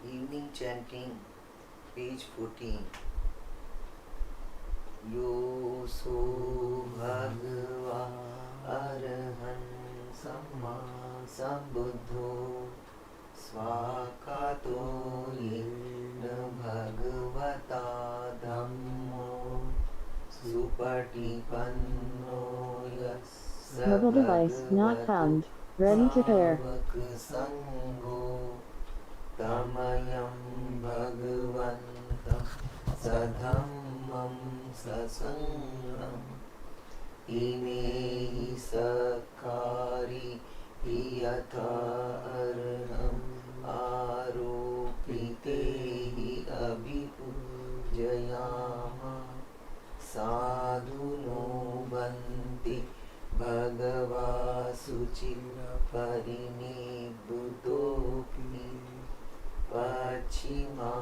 Evening chanting, page 14. Yo so bhagava arahan samma sambuddho swakato yena bhagavata dhammo supatipanno yassa Mobile device not found. Ready to pair. sangho tamayam bhagavantam sadhammam sasangham imehi sakkari yatha arham aropitehi abhipujayama sadhuno banti bhagava suchira parinibbutopi pachima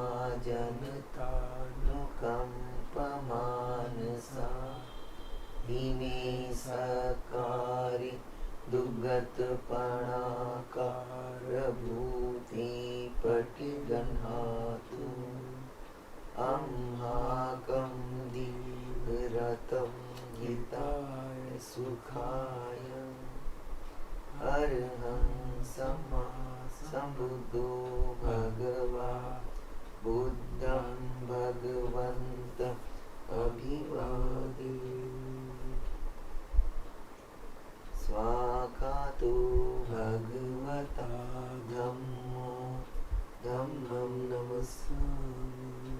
janatanukampamanasa ime sakari dugat panakara bhuti patiganhatu amhakam divratam hitaya sukhaya arham sama sambuddho bhagava buddham bhagavantam abhivadi swakato bhagavata dhammo dhammam namassami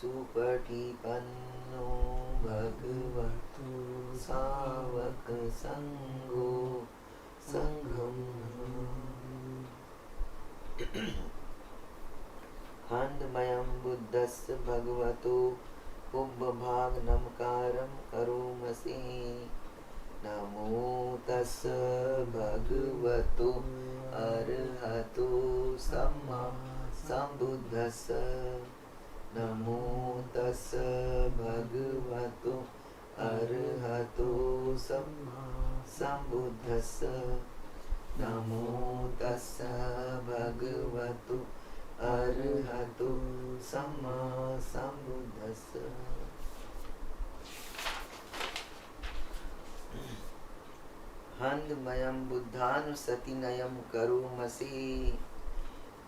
supatipanno bhagavato savaka sangho sangham handmayam buddhasya bhagavato kumbhabhag namkaram karomasi namo tassa bhagavato arahato samma sambuddhassa namo tassa bhagavato arahato samma sambuddhassa namo tassa bhagavato arahato samma sambuddhassa. handmayam buddhanusatinayam karomasi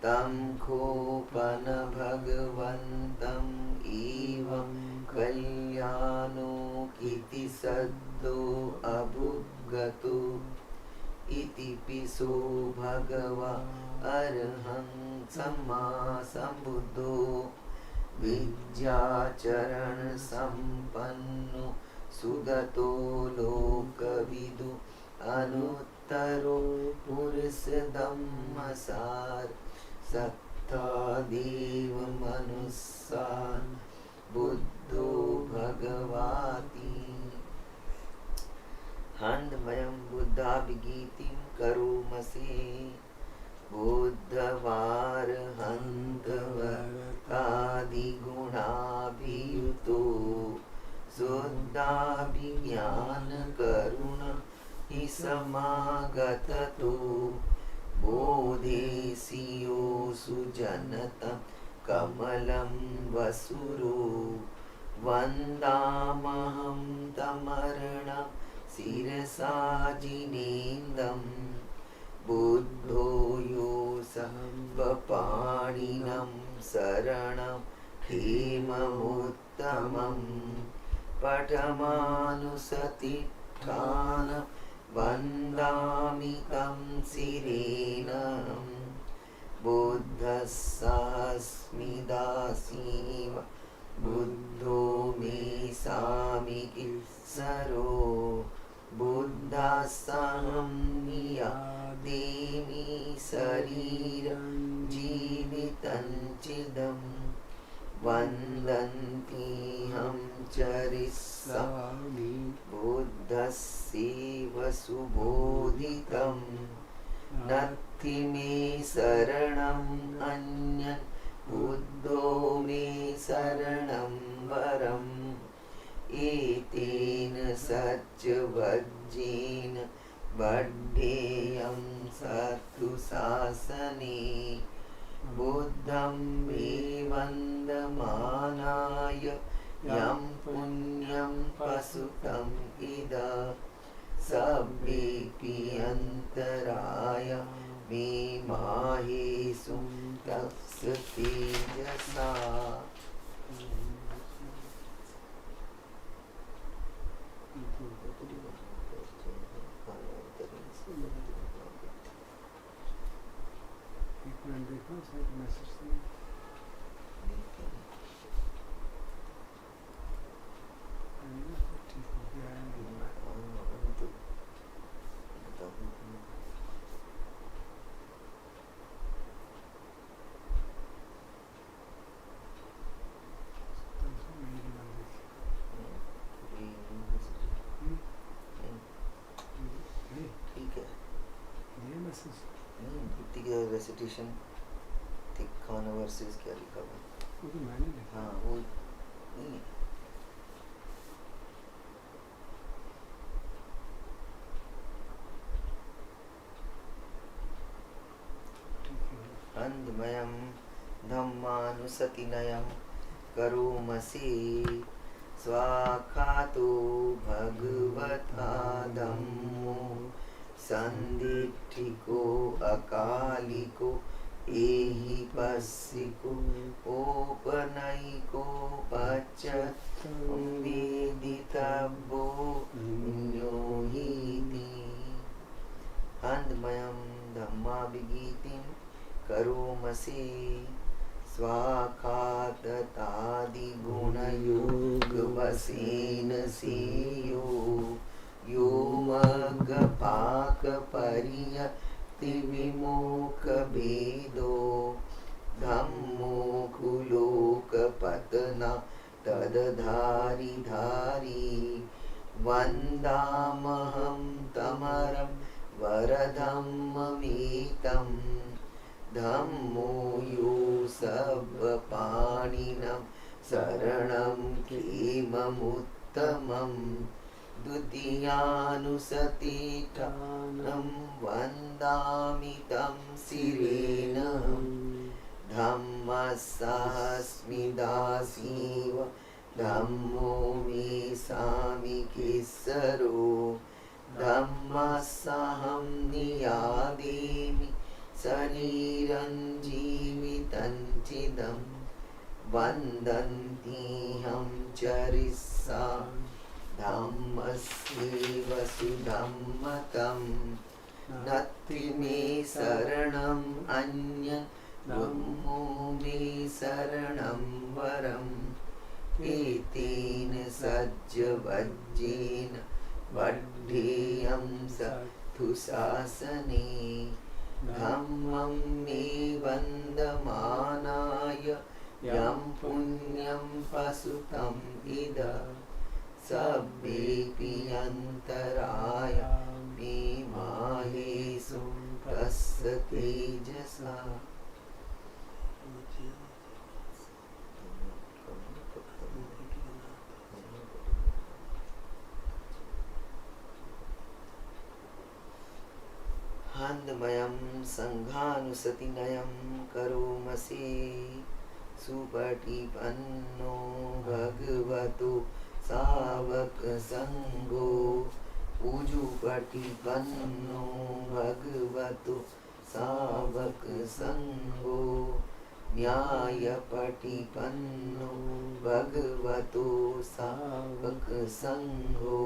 tam khopana bhagavantam evam kalyano kiti saddo abhuggato iti piso bhagava arham samma sambuddho vidyacharan sampanno sugato lokavidu anuttaro purusha dhammasar satta deva manussan buddho bhagavati handmayam buddha vigitim karomasi गुणाभियुतो शुद्धाभिज्ञान करुण हि समागततो बोधेसियो सुजनतं कमलं वसुरो वन्दामहं तमर्णं शिरसा जिनेन्दम् बुद्धो यो सर्वपाणिनं शरणं हेममुत्तमं पठमानुसतिष्ठानं वन्दामि तं शिरेणं बुद्धस्सास्मि दासीव बुद्धो मे सामिकीसरो बुद्धस्सहं नियादेमि शरीरं जीवितं चिदं वन्दन्तीहं चरिष्यामि बुद्धस्यैव सुबोधितं नत्थि मे शरणम् अन्यं बुद्धो मे शरणं वरम् एतेन सत्यवज्रेण बद्धेयं सत्तु शासने बुद्धं मे वन्दमानाय यं पुण्यं प्रसूतम् इद सभ्येऽपि अन्तराय मे माहेषु तस्य तेजसा देखो सर मैसेज से ठीक हो गया है ठीक है ये मैसेज भक्ति का रेसिटेशन तिखाना वर्सेस क्या लिखा हुआ वो तो मैंने लिखा हाँ वो नहीं है अन्धमयं धम्मानुसतिनयं करोमसि स्वाखातो भगवता धम्मो संदिष्टिको अकालिको एहि पस्सिको ओपनयिको पच्यं वेदितव्यो पुण्यो हीति अन्धमयं धम्माभिगीतिं करोमसि स्वाखाततादिगुणयोगवसेन सेयो यो मग्गपाकपर्यक्तिविमोकभेदो धम्मो कुलोकपतना तदधारी वन्दामहं तमरं वरधम्ममेतं धम्मो यो सर्वपाणिनं शरणं खेममुत्तमं द्वितीयानुसतिष्ठानं वन्दामि तं शिरेण धम्मस्सास्मि दासीव धम्मो मे सामिकीसरो धम्मस्सहं नियादेमि शरीरं जीवितं चिदं वन्दन्तीहं चरिष्यामि धम्मस्यैव सुधम्मतं नत्ति मे शरणम् अन्यं ब्रह्मो मे शरणं वरम् एतेन सज्जवज्रेण बद्धेयं सत्तु शासने धम्मं मे वन्दमानाय यं पुण्यं प्रसूतम् इद सभ्येऽपि अन्तराय मे माहेषु तस्य तेजसा हन्दमयं सङ्घानुसतिनयं करोमसे सुपटिपन्नो भगवतो सावकसङ्गो उजुपटिपन्नो भगवतो सावकसङ्गो न्यायपटिपन्नो भगवतो सावकसङ्गो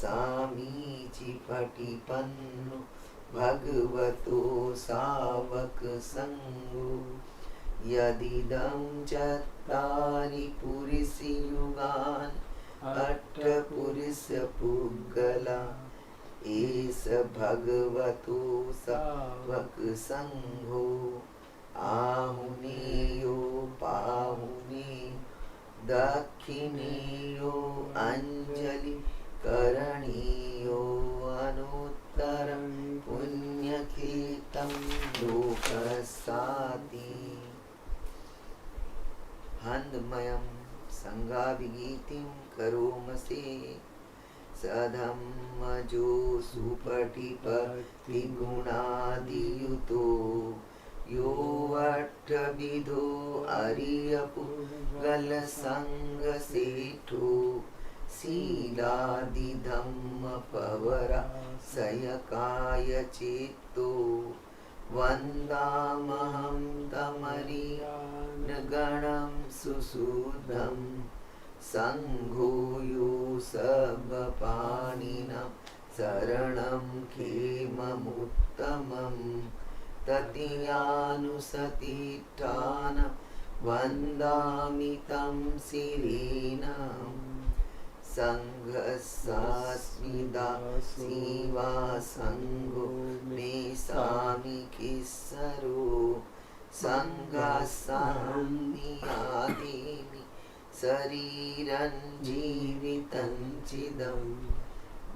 सामीचिपटिपन्नो भगवतो सावकसङ्गो यदिदं चत्तारि पुरुषयुगान् अट्टपुरुषपुद्गला एष भगवतो सावकसङ्गो आहुनेयो पाहुनेयो दक्षिणेयो अञ्जलि करणीयो अनुत्तरं पुण्यखेतं लोकसाति हन्दमयं सङ्गाभिगीतिं करोमसे सधम्मजो सुपटिपतिगुणादियुतो यो अट्ठविधो अरियपुगलसङ्गसेठो शीलादिधम्मपवरा सयकायचित्तो वन्दामहं तमरियानगणं सुशुद्धं सङ्घो यो सर्वपाणिनं शरणं खेममुत्तमं ततीयानुसतिष्ठानं वन्दामि तं शिरीणम् सङ्घस्सास्मिदा शिवा सङ्गो मे सामि किस्सरो सङ्घस्साम्नियादिमि शरीरं जीवितं चिदं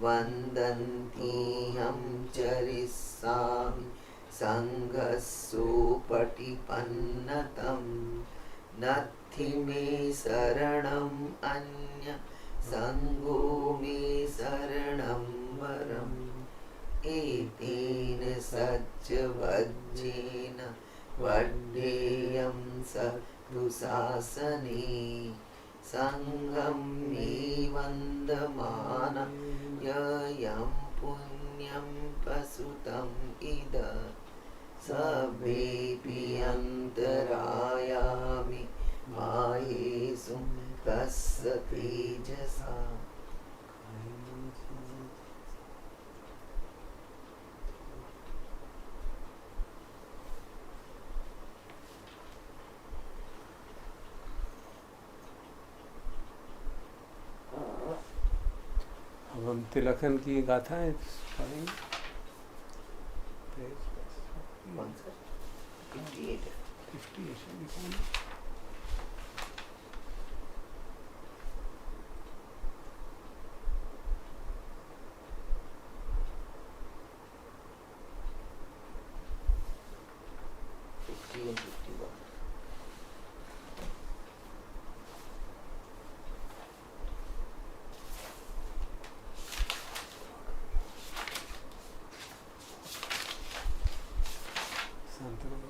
वन्दन्तीहं चरिष्यामि सङ्घस्सोपटिपन्नतं नत्थि मे शरणम् अन्य सङ्गो मे शरणं वरम् एतेन सज्जवज्जेन वड्डेयं सत्तुशासने सङ्गं मे वन्दमानं ययं पुण्यं प्रसुतम् इद सर्वेऽपि अन्तरायामि मायेषु तस्य तेजसा अब हम तिलकन की गाथाएं पढ़ेंगे। कौन सा 58 है 58 लिखा 50 and 51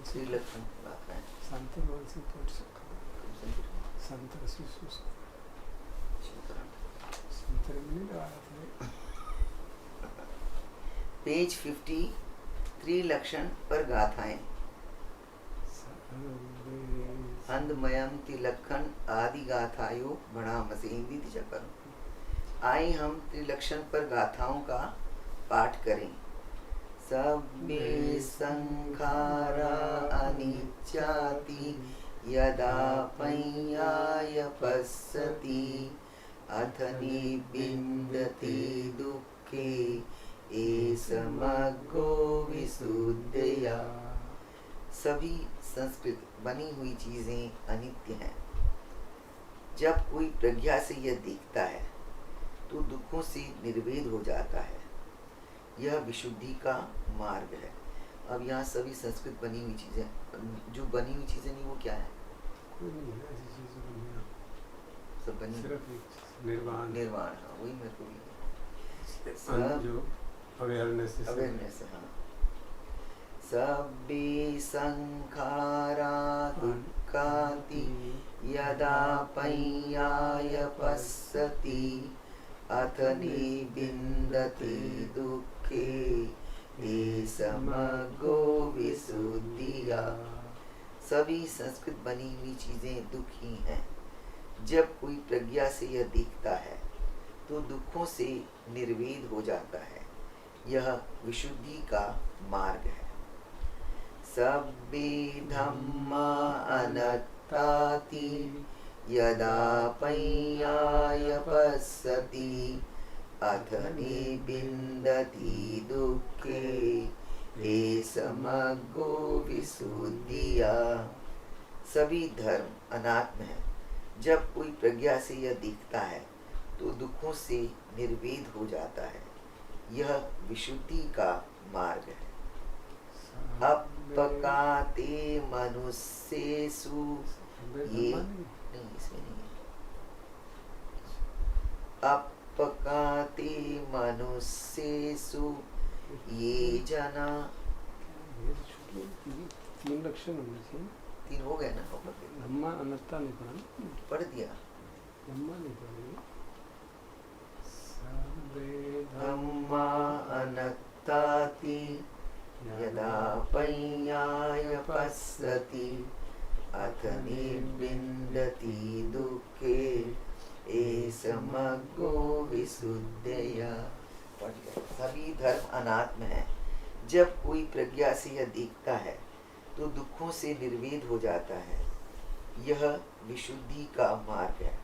श्रीलक्ष्मण गाथा है संतर से पढ़ सकता संतर से संतर में नहीं लगाया था। पेज 50 त्रिलक्षण पर गाथाएं हन्दमयम तिलक्षण आदि गाथायो भणामसे हिंदी चक्कर। आइए हम त्रिलक्षण पर गाथाओं का पाठ करें। सब्बे संखारा अनिच्चाति यदा पय्याय पश्यति अथ निबिन्दति दुःखे एषमग्गो विशुद्धया। सभी संस्कृत बनी हुई चीजें अनित्य हैं। जब कोई प्रज्ञा से यह देखता है तो दुखों से निर्वेद हो जाता है। यह विशुद्धि का मार्ग है। अब यहाँ सभी संस्कृत बनी हुई चीजें, जो बनी हुई चीजें नहीं वो क्या है? कोई नहीं है ऐसी चीज़ बनी है। सब बनी सिर्फ एक निर्वाण निर्वाण। हाँ वही मेरे को भी जो अवेयरनेस अवेयरनेस है। हाँ सब्बे संखारा दुःखाति यदा पय्याय पश्यति अथ निबिन्दति दुःखे ये समग्रो विशुद्धिया। सभी संस्कृत बनी हुई चीजें दुख ही हैं। जब कोई प्रज्ञा से यह देखता है तो दुखों से निर्वेद हो जाता है। यह विशुद्धि का मार्ग है। सब्बे धम्मा अनात्ताति यदा पय्याय पश्यति अथ निबिन्दति दुःखे ये समग्रो विशुद्धिया। सभी धर्म अनात्म है। जब कोई प्रज्ञा से यह दिखता है तो दुखों से निर्वेद हो जाता है। यह विशुद्धि का मार्ग है। अपकाते मनुष्येषु ये नहीं, इसमें नहीं है। अपकाते मनुष्येषु ये जना। तीन लक्षण होने चाहिए। 3 हो गए ना? धम्मा अनत्ता नहीं पढ़ा ना? पढ़ दिया। धम्मा नहीं पढ़ेंगे। धम्मा अनात्ताति यदा पय्याय पश्यति अथ निबिन्दति दुःखे ये समग्रो विशुद्धया। सभी धर्म अनात्म है। जब कोई प्रज्ञा से यह देखता है तो दुखों से निर्वेद हो जाता है। यह विशुद्धि का मार्ग है।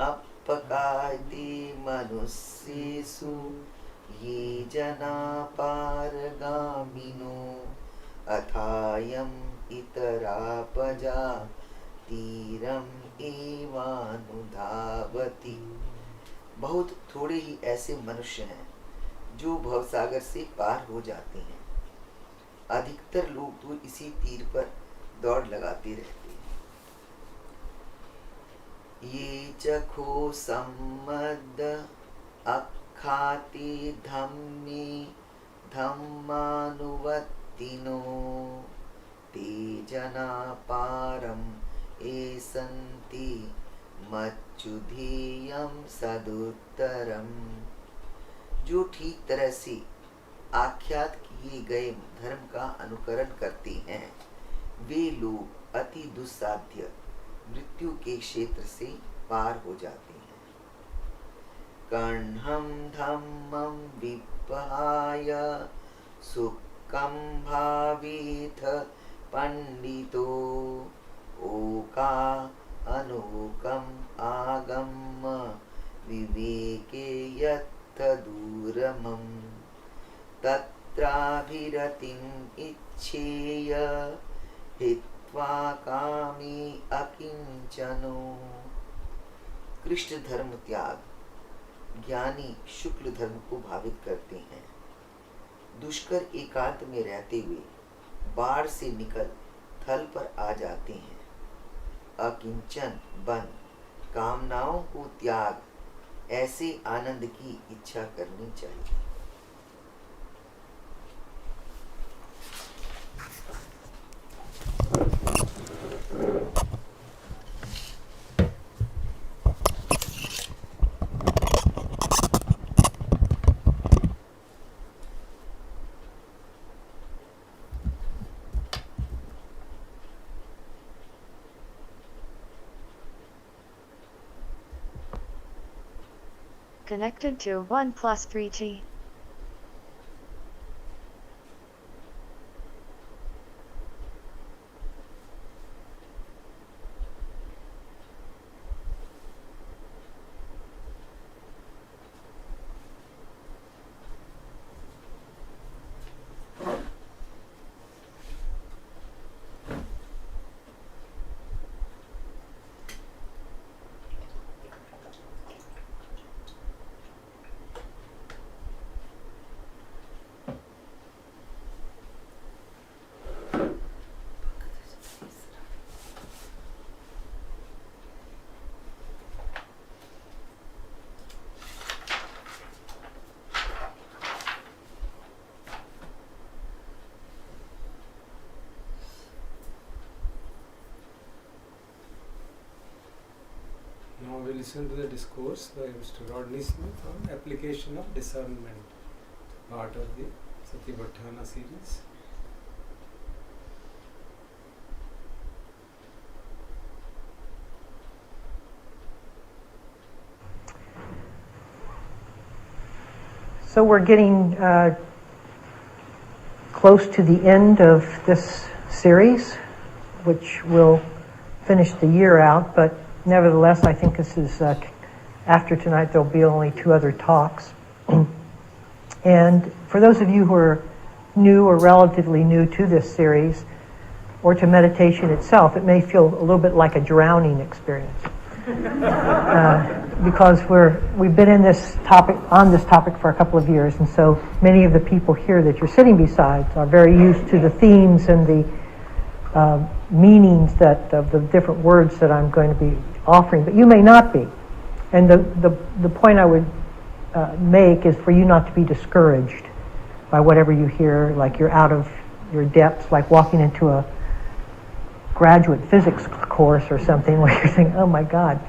अपकाते मनुष्येषु ये जना पारगामिनो अथायम इतरापजा तीरम एवानुधावति। बहुत थोड़े ही ऐसे मनुष्य हैं जो भवसागर से पार हो जाते हैं। अधिकतर लोग तो इसी तीर पर दौड़ लगाते रहते हैं। ये चखो सम्मद अखाते धम्मे धम्मानुवत्तिनो ते जना पारम एसन्ति मच्युधेयं सदुत्तरम। जो ठीक तरह से आख्यात किए गए धर्म का अनुकरण करते हैं वे लोग अति दुस्साध्य मृत्यु के क्षेत्र से पार हो जाते हैं। कर्णम धम्मं विपहाय सुखं भावेथ पंडितो ओका अनोकम आगम विवेके यत्थ दूरमं तत्राभिरतिं इच्छेय हित्वा कामी अकिंचनो। कृष्ण धर्म त्याग ज्ञानी शुक्ल धर्म को भावित करते हैं। दुष्कर एकांत में रहते हुए बाढ़ से निकल थल पर आ जाते हैं। अकिंचन बन कामनाओं को त्याग ऐसे आनंद की इच्छा करनी चाहिए। Connected to OnePlus 3G. Now we listen to the discourse by Mr. Rodney Smith on application of discernment, part of the Satipatthana series. So we're getting close to the end of this series, which will finish the year out, but nevertheless, I think this is, after tonight, there'll be only 2 other talks. And for those of you who are new or relatively new to this series, or to meditation itself, it may feel a little bit like a drowning experience. Because we've been on this topic for a couple of years, and so many of the people here that you're sitting beside are very used to the themes and the meanings of the different words that I'm going to be offering, but you may not be. And the point I would make is for you not to be discouraged by whatever you hear, like you're out of your depths, like walking into a graduate physics course or something where you're saying, oh my God.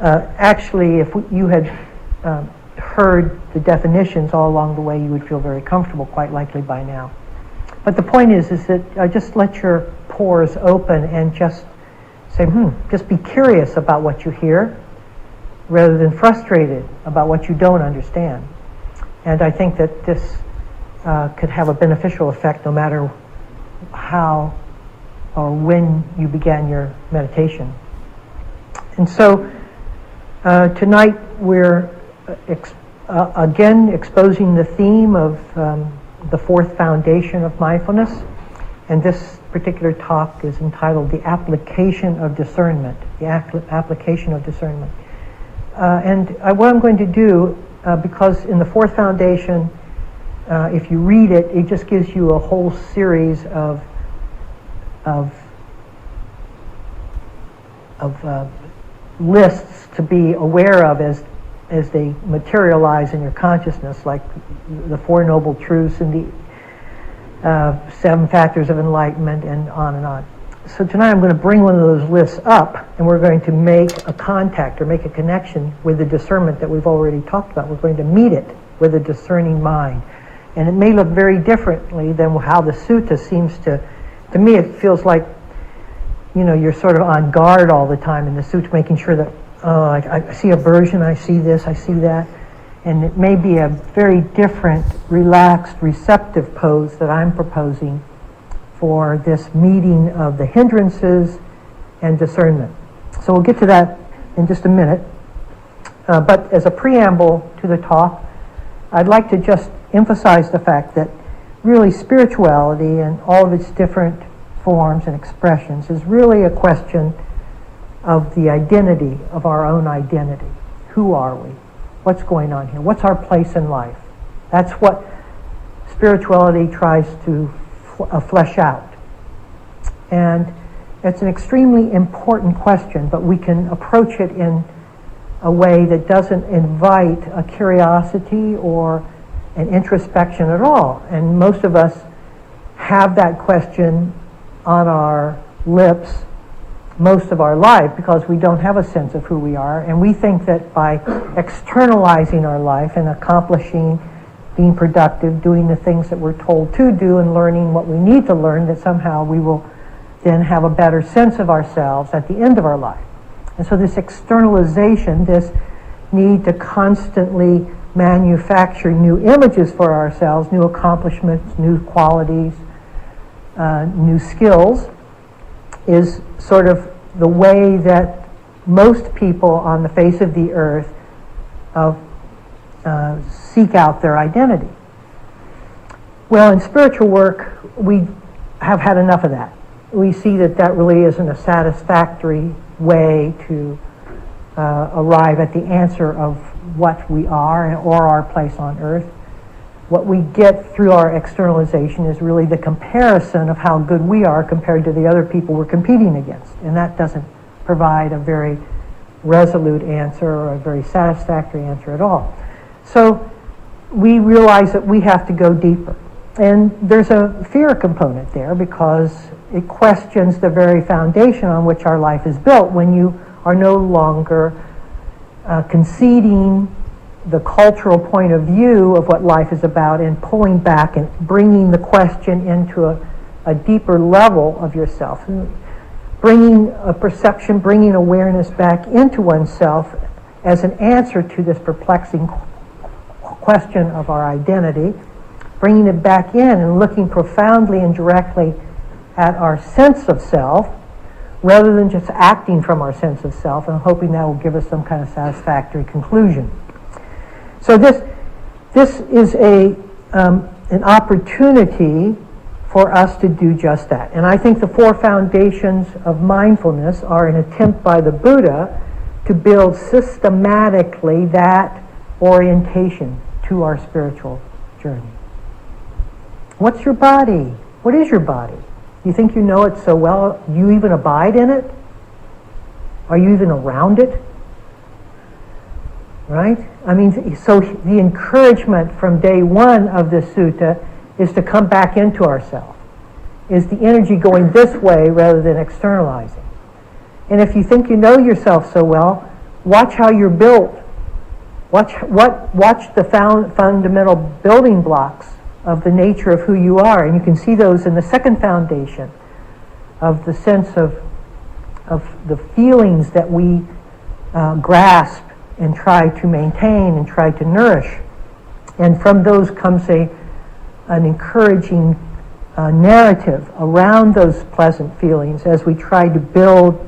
Actually, if you had heard the definitions all along the way, you would feel very comfortable, quite likely by now. But the point is that just let your pores open and just say, just be curious about what you hear rather than frustrated about what you don't understand. And I think that this could have a beneficial effect no matter how or when you began your meditation. And so tonight we're again exposing the theme of the 4th foundation of mindfulness, and this particular talk is entitled The Application of Discernment. The Application of Discernment. And what I'm going to do, because in the 4th foundation, if you read it, it just gives you a whole series of lists to be aware of as they materialize in your consciousness, like the 4 Noble Truths and the 7 Factors of Enlightenment, and on and on. So tonight I'm going to bring one of those lists up, and we're going to make a contact or make a connection with the discernment that we've already talked about. We're going to meet it with a discerning mind. And it may look very differently than how the sutta seems to me it feels like, you're sort of on guard all the time in the sutta, making sure that, I see aversion, I see this, I see that. And it may be a very different, relaxed, receptive pose that I'm proposing for this meeting of the hindrances and discernment. So we'll get to that in just a minute. But as a preamble to the talk, I'd like to just emphasize the fact that really spirituality and all of its different forms and expressions is really a question of the identity of our own identity. Who are we? What's going on here? What's our place in life? That's what spirituality tries to flesh out. And it's an extremely important question, but we can approach it in a way that doesn't invite a curiosity or an introspection at all. And most of us have that question on our lips most of our life because we don't have a sense of who we are, and we think that by externalizing our life and accomplishing, being productive, doing the things that we're told to do and learning what we need to learn, that somehow we will then have a better sense of ourselves at the end of our life. And so this externalization, this need to constantly manufacture new images for ourselves, new accomplishments, new qualities, new skills, is sort of the way that most people on the face of the earth seek out their identity. Well, in spiritual work, we have had enough of that. We see that that really isn't a satisfactory way to arrive at the answer of what we are or our place on earth. What we get through our externalization is really the comparison of how good we are compared to the other people we're competing against. And that doesn't provide a very resolute answer or a very satisfactory answer at all. So we realize that we have to go deeper. And there's a fear component there because it questions the very foundation on which our life is built when you are no longer conceding the cultural point of view of what life is about and pulling back and bringing the question into a deeper level of yourself. And bringing a perception, bringing awareness back into oneself as an answer to this perplexing question of our identity, bringing it back in and looking profoundly and directly at our sense of self, rather than just acting from our sense of self and hoping that will give us some kind of satisfactory conclusion. So this is an opportunity for us to do just that. And I think the 4 foundations of mindfulness are an attempt by the Buddha to build systematically that orientation to our spiritual journey. What's your body? What is your body? You think you know it so well? Do you even abide in it? Are you even around it? Right? I mean, so the encouragement from day 1 of this sutta is to come back into ourselves. Is the energy going this way rather than externalizing? And if you think you know yourself so well, watch how you're built. Watch the fundamental building blocks of the nature of who you are, and you can see those in the 2nd foundation of the sense of the feelings that we grasp and try to maintain and try to nourish. And from those comes an encouraging narrative around those pleasant feelings as we try to build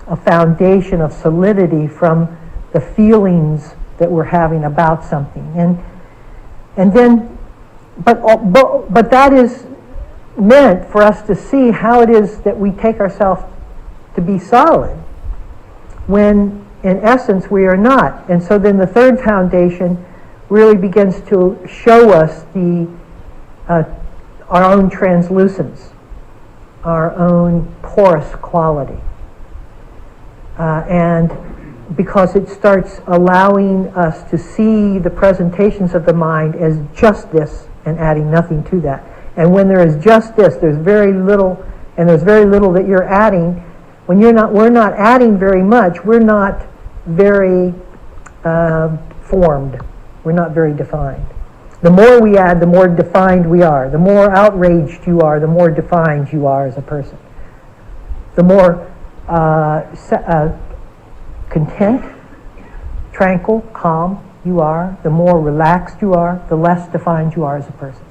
a foundation of solidity from the feelings that we're having about something. And then but that is meant for us to see how it is that we take ourselves to be solid when in essence we are not. And so then the 3rd foundation really begins to show us our own translucence, our own porous quality. And because it starts allowing us to see the presentations of the mind as just this and adding nothing to that. And when there is just this, there's very little, and there's very little that you're adding. When we're not adding very much, we're not very formed. We're not very defined. The more we add, the more defined we are. The more outraged you are, the more defined you are as a person. The more content, tranquil, calm you are, the more relaxed you are, the less defined you are as a person.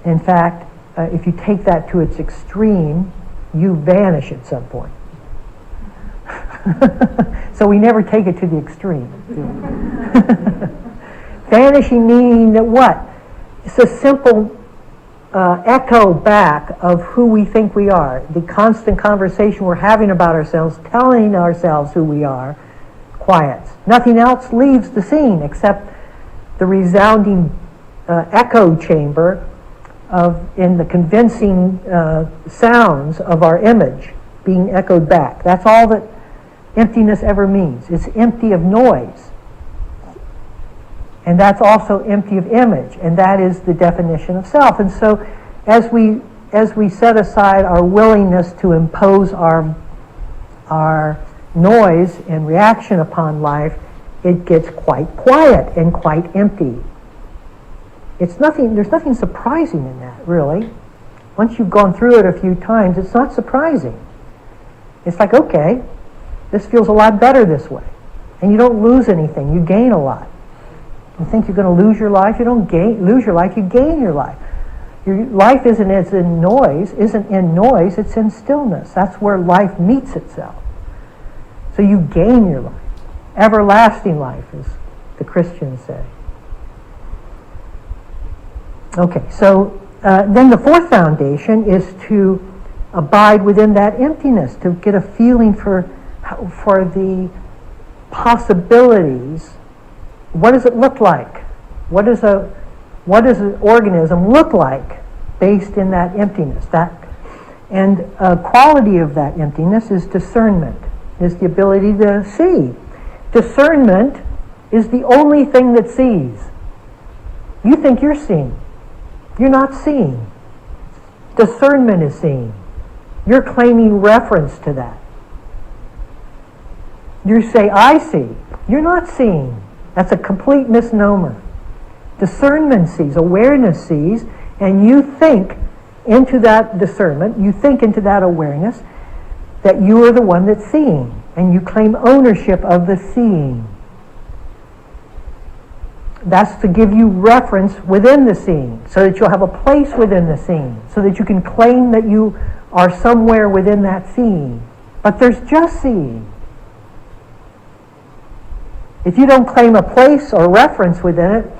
In fact, if you take that to its extreme, you vanish at some point. So we never take it to the extreme. Vanishing meaning that what? It's a simple echo back of who we think we are. The constant conversation we're having about ourselves, telling ourselves who we are, quiets. Nothing else leaves the scene except the resounding echo chamber in the convincing sounds of our image being echoed back. That's all that emptiness ever means. It's empty of noise. And that's also empty of image, and that is the definition of self. And so as we set aside our willingness to impose our noise and reaction upon life, it gets quite quiet and quite empty. There's nothing surprising in that, really. Once you've gone through it a few times, it's not surprising. It's like, okay, this feels a lot better this way. And you don't lose anything, you gain a lot. You think you're going to lose your life, you don't lose your life, you gain your life. Your life isn't in noise, it's in stillness. That's where life meets itself. So you gain your life. Everlasting life, as the Christians say. Okay, so then the 4th foundation is to abide within that emptiness, to get a feeling for the possibilities. What does it look like? What does an organism look like based in that emptiness? And a quality of that emptiness is discernment, is the ability to see. Discernment is the only thing that sees. You think you're seeing. You're not seeing. Discernment is seeing. You're claiming reference to that. You say, I see. You're not seeing. That's a complete misnomer. Discernment sees, awareness sees, and you think into that discernment, you think into that awareness that you are the one that's seeing, and you claim ownership of the seeing. That's to give you reference within the seeing, so that you'll have a place within the seeing, so that you can claim that you are somewhere within that seeing. But there's just seeing. If you don't claim a place or reference within it,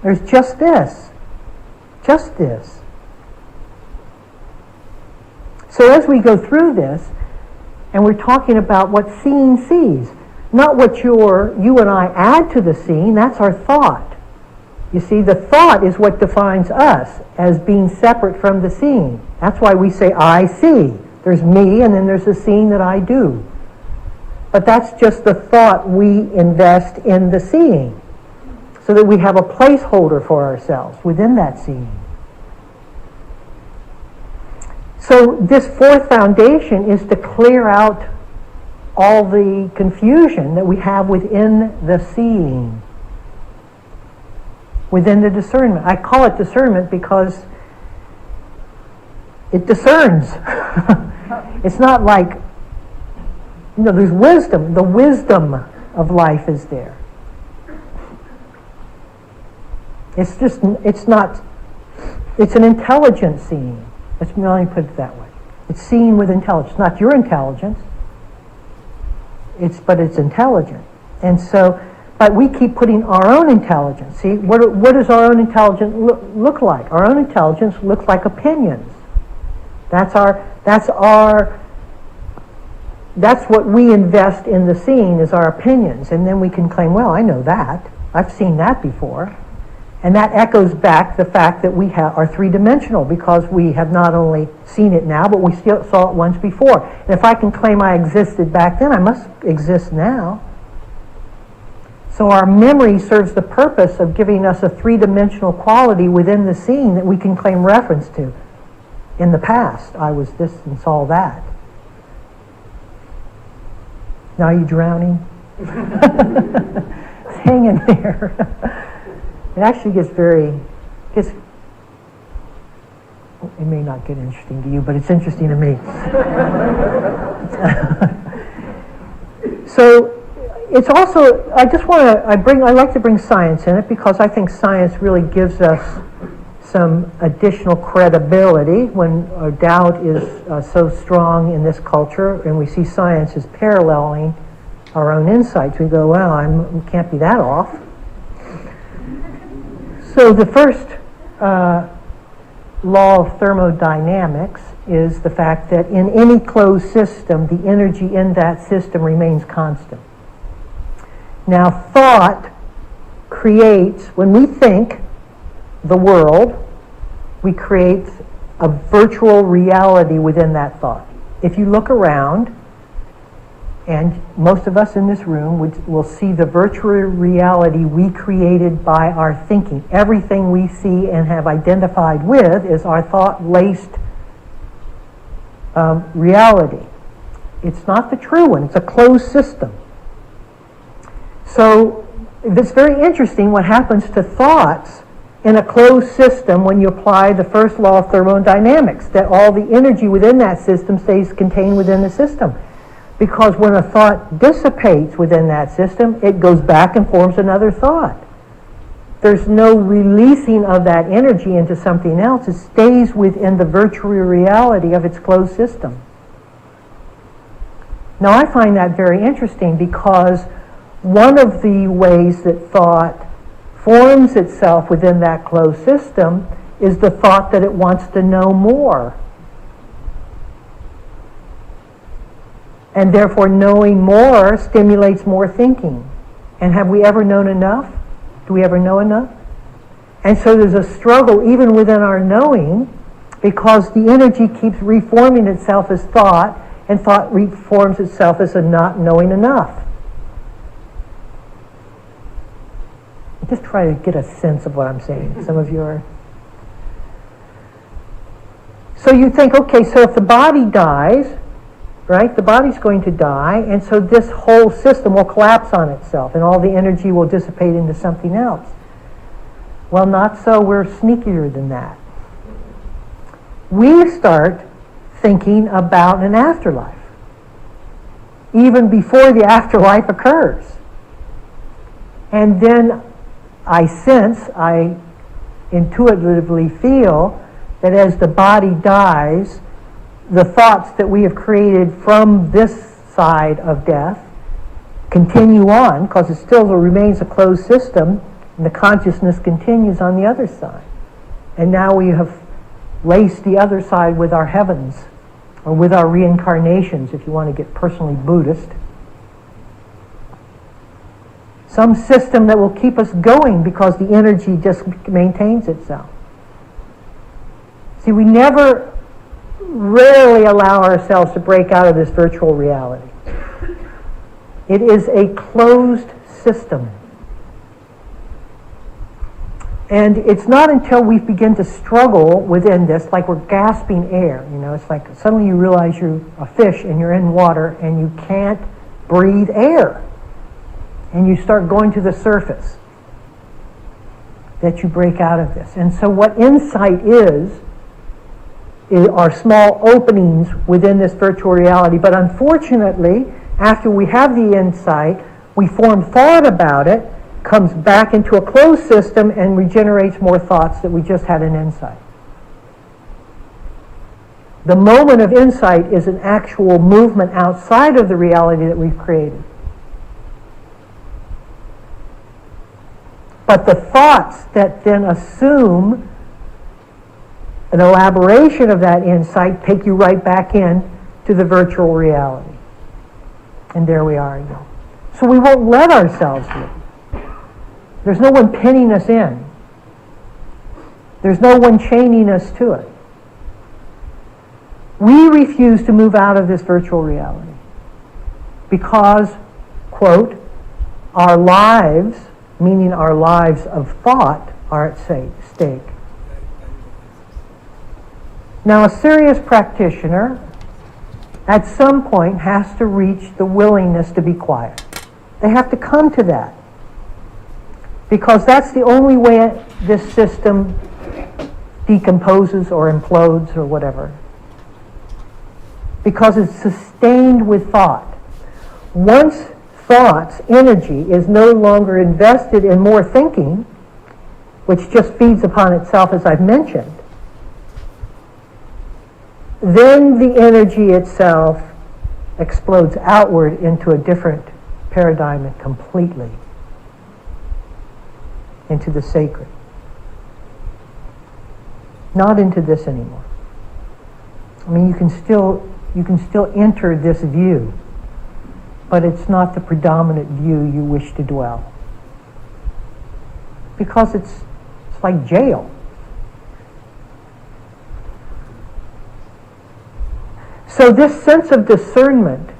there's just this. Just this. So as we go through this, and we're talking about what seeing sees, not what you and I add to the seeing, that's our thought. You see, the thought is what defines us as being separate from the seeing. That's why we say, I see. There's me, and then there's the seeing that I do. But that's just the thought we invest in the seeing, so that we have a placeholder for ourselves within that seeing. So this fourth foundation is to clear out all the confusion that we have within the seeing, within the discernment. I call it discernment because it discerns. It's not like, there's wisdom. The wisdom of life is there. It's an intelligent seeing. Let me put it that way. It's seeing with intelligence. Not your intelligence, but it's intelligent. And so, but we keep putting our own intelligence. See, what does our own intelligence look like? Our own intelligence looks like opinions. That's what we invest in the seeing, is our opinions. And then we can claim, well, I know that. I've seen that before. And that echoes back the fact that we are three-dimensional, because we have not only seen it now, but we still saw it once before. And if I can claim I existed back then, I must exist now. So our memory serves the purpose of giving us a three-dimensional quality within the seeing that we can claim reference to. In the past, I was this and saw that. Now are you drowning? Hang in there. It actually gets it may not get interesting to you, but it's interesting to me. So it's also, I like to bring science in it, because I think science really gives us some additional credibility when doubt is so strong in this culture, and we see science as paralleling our own insights. We go, well, we can't be that off. So the first law of thermodynamics is the fact that in any closed system, the energy in that system remains constant. Now, thought creates, when we think the world, we create a virtual reality within that thought. If you look around, and most of us in this room will see the virtual reality we created by our thinking. Everything we see and have identified with is our thought-laced reality. It's not the true one. It's a closed system. So it's very interesting what happens to thoughts in a closed system when you apply the first law of thermodynamics, that all the energy within that system stays contained within the system. Because when a thought dissipates within that system, it goes back and forms another thought. There's no releasing of that energy into something else. It stays within the virtual reality of its closed system. Now, I find that very interesting, because one of the ways that thought forms itself within that closed system is the thought that it wants to know more. And therefore, knowing more stimulates more thinking. And have we ever known enough? Do we ever know enough? And so there's a struggle even within our knowing, because the energy keeps reforming itself as thought, and thought reforms itself as a not knowing enough. Just try to get a sense of what I'm saying. Some of you are. So you think, okay, so if the body dies, right? The body's going to die, and so this whole system will collapse on itself, and all the energy will dissipate into something else. Well, not so. We're sneakier than that. We start thinking about an afterlife, even before the afterlife occurs. And then I intuitively feel that as the body dies, the thoughts that we have created from this side of death continue on, because it still remains a closed system, and the consciousness continues on the other side. And now we have laced the other side with our heavens, or with our reincarnations, if you want to get personally Buddhist. Some system that will keep us going because the energy just maintains itself. See, we rarely allow ourselves to break out of this virtual reality. It is a closed system. And it's not until we begin to struggle within this, like we're gasping air, it's like suddenly you realize you're a fish and you're in water and you can't breathe air. And you start going to the surface, that you break out of this. And so what insight are small openings within this virtual reality. But unfortunately, after we have the insight, we form thought about it, comes back into a closed system, and regenerates more thoughts that we just had an insight. The moment of insight is an actual movement outside of the reality that we've created. But the thoughts that then assume an elaboration of that insight take you right back in to the virtual reality. And there we are again. So we won't let ourselves leave. There's no one pinning us in. There's no one chaining us to it. We refuse to move out of this virtual reality because, quote, our lives, meaning our lives of thought, are at stake. Now, a serious practitioner at some point has to reach the willingness to be quiet. They have to come to that, because that's the only way this system decomposes or implodes or whatever. Because it's sustained with thought. Once thought's energy is no longer invested in more thinking, which just feeds upon itself, as I've mentioned, then the energy itself explodes outward into a different paradigm completely, into the sacred. Not into this anymore. I mean, you can still enter this view, but it's not the predominant view you wish to dwell. Because it's like jail. So this sense of discernment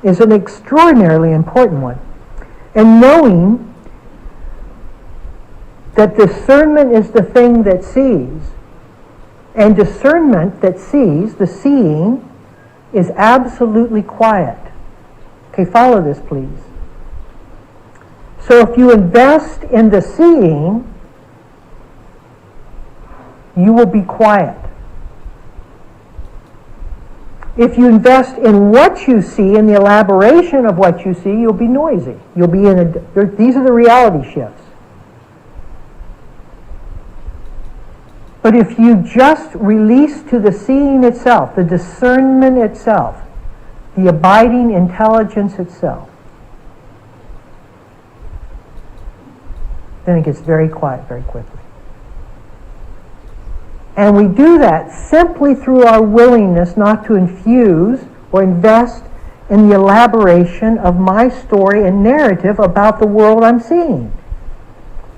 is an extraordinarily important one. And knowing that discernment is the thing that sees, and discernment that sees, the seeing, is absolutely quiet. Okay, follow this, please. So if you invest in the seeing, you will be quiet. If you invest in what you see, in the elaboration of what you see, you'll be noisy. You'll be these are the reality shifts. But if you just release to the seeing itself, the discernment itself, the abiding intelligence itself, then it gets very quiet very quickly. And we do that simply through our willingness not to infuse or invest in the elaboration of my story and narrative about the world I'm seeing.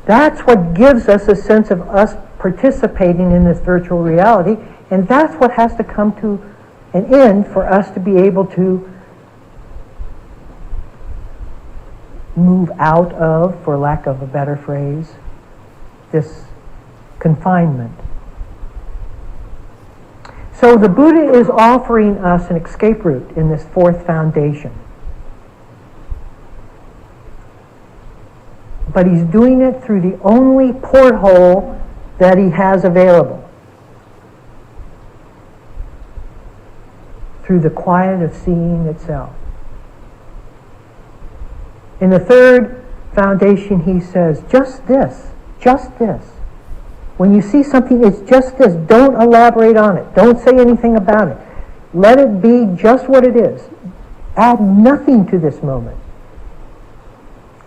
That's what gives us a sense of us participating in this virtual reality, and that's what has to come to an end for us to be able to move out of, for lack of a better phrase, this confinement. So the Buddha is offering us an escape route in this fourth foundation. But he's doing it through the only porthole that he has available. Through the quiet of seeing itself. In the third foundation he says, just this, just this. When you see something, it's just this. Don't elaborate on it. Don't say anything about it. Let it be just what it is. Add nothing to this moment.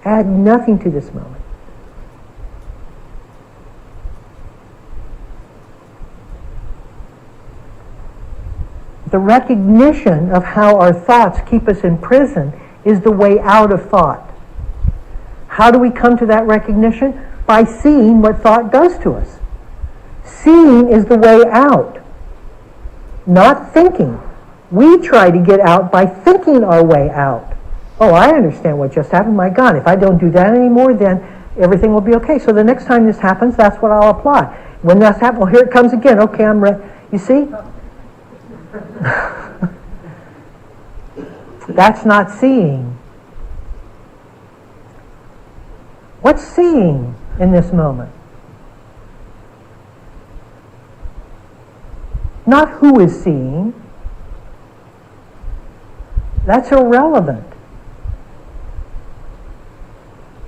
Add nothing to this moment. The recognition of how our thoughts keep us in prison is the way out of thought. How do we come to that recognition? By seeing what thought does to us. Seeing is the way out, not thinking. We try to get out by thinking our way out. Oh, I understand what just happened. My God, if I don't do that anymore, then everything will be okay. So the next time this happens, that's what I'll apply. When that's happened, well, here it comes again. Okay, I'm ready. You see? That's not seeing. What's seeing in this moment? Not who is seeing. That's irrelevant.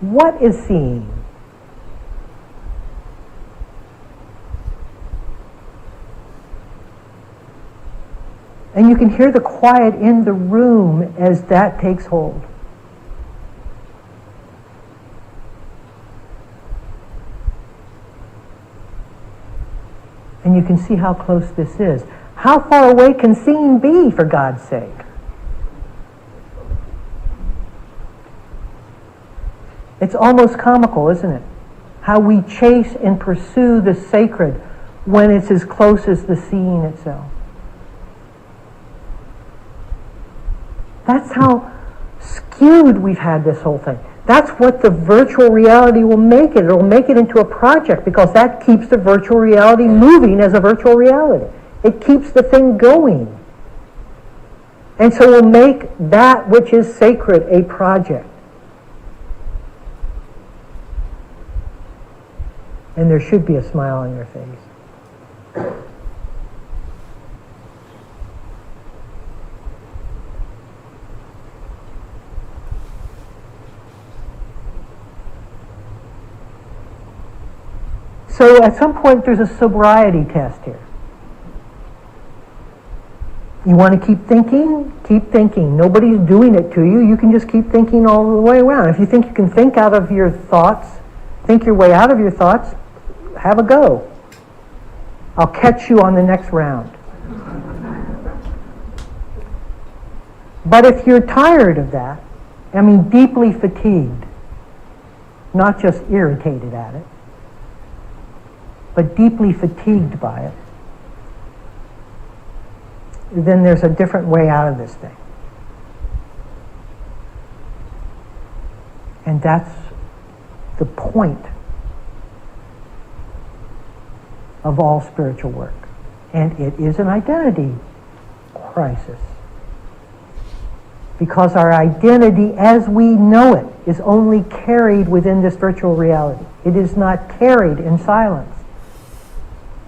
What is seeing? And you can hear the quiet in the room as that takes hold. And you can see how close this is. How far away can seeing be, for God's sake? It's almost comical, isn't it? How we chase and pursue the sacred when it's as close as the seeing itself. That's how skewed we've had this whole thing. That's what the virtual reality will make it. It'll make it into a project because that keeps the virtual reality moving as a virtual reality. It keeps the thing going. And so we'll make that which is sacred a project. And there should be a smile on your face. So at some point there's a sobriety test here. You want to keep thinking? Keep thinking. Nobody's doing it to you. You can just keep thinking all the way around. If you think you can think out of your thoughts, think your way out of your thoughts, have a go. I'll catch you on the next round. But if you're tired of that, I mean deeply fatigued, not just irritated at it, but deeply fatigued by it, then there's a different way out of this thing. And that's the point of all spiritual work. And it is an identity crisis. Because our identity as we know it is only carried within this virtual reality. It is not carried in silence.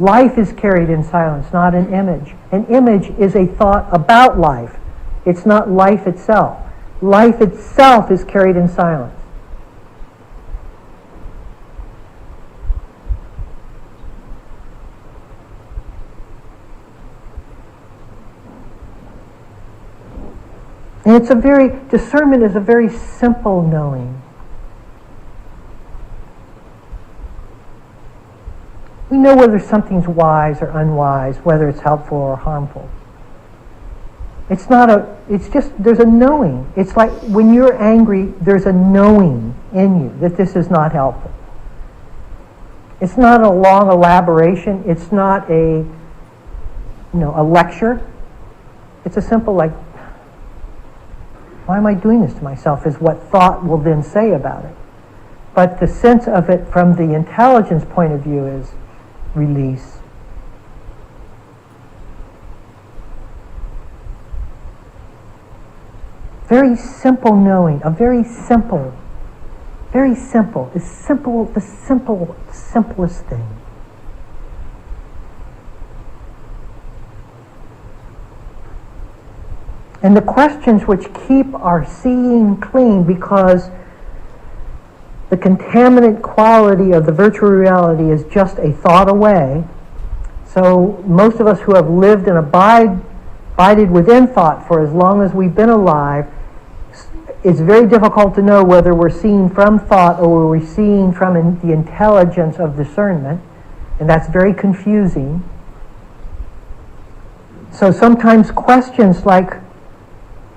Life is carried in silence, not an image. An image is a thought about life. It's not life itself. Life itself is carried in silence. And discernment is a very simple knowing. We know whether something's wise or unwise, whether it's helpful or harmful. It's just, there's a knowing. It's like when you're angry, there's a knowing in you that this is not helpful. It's not a long elaboration. It's not a lecture. It's a simple why am I doing this to myself is what thought will then say about it. But the sense of it from the intelligence point of view is release. Very simple knowing, a very simple, the simplest thing. And the questions which keep our seeing clean, because the contaminant quality of the virtual reality is just a thought away. So most of us who have lived and abided within thought for as long as we've been alive, it's very difficult to know whether we're seeing from thought or we're seeing from the intelligence of discernment, and that's very confusing. So sometimes questions like,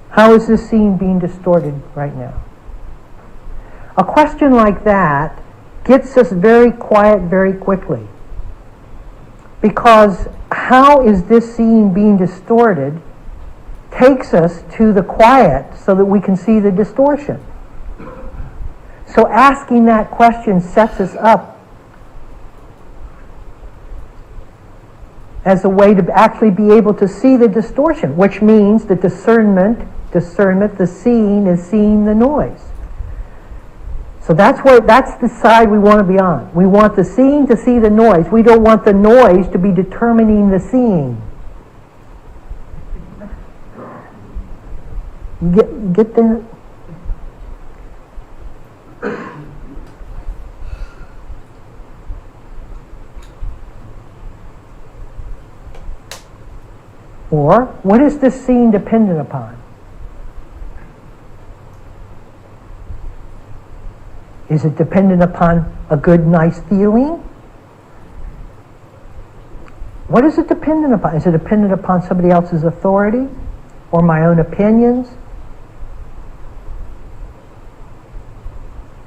how is this scene being distorted right now? A question like that gets us very quiet very quickly. Because how is this scene being distorted takes us to the quiet so that we can see the distortion. So asking that question sets us up as a way to actually be able to see the distortion, which means the discernment, the seeing is seeing the noise. So that's the side we want to be on. We want the seeing to see the noise. We don't want the noise to be determining the seeing. Get that? Or, what is this scene dependent upon? Is it dependent upon a good, nice feeling? What is it dependent upon? Is it dependent upon somebody else's authority or my own opinions?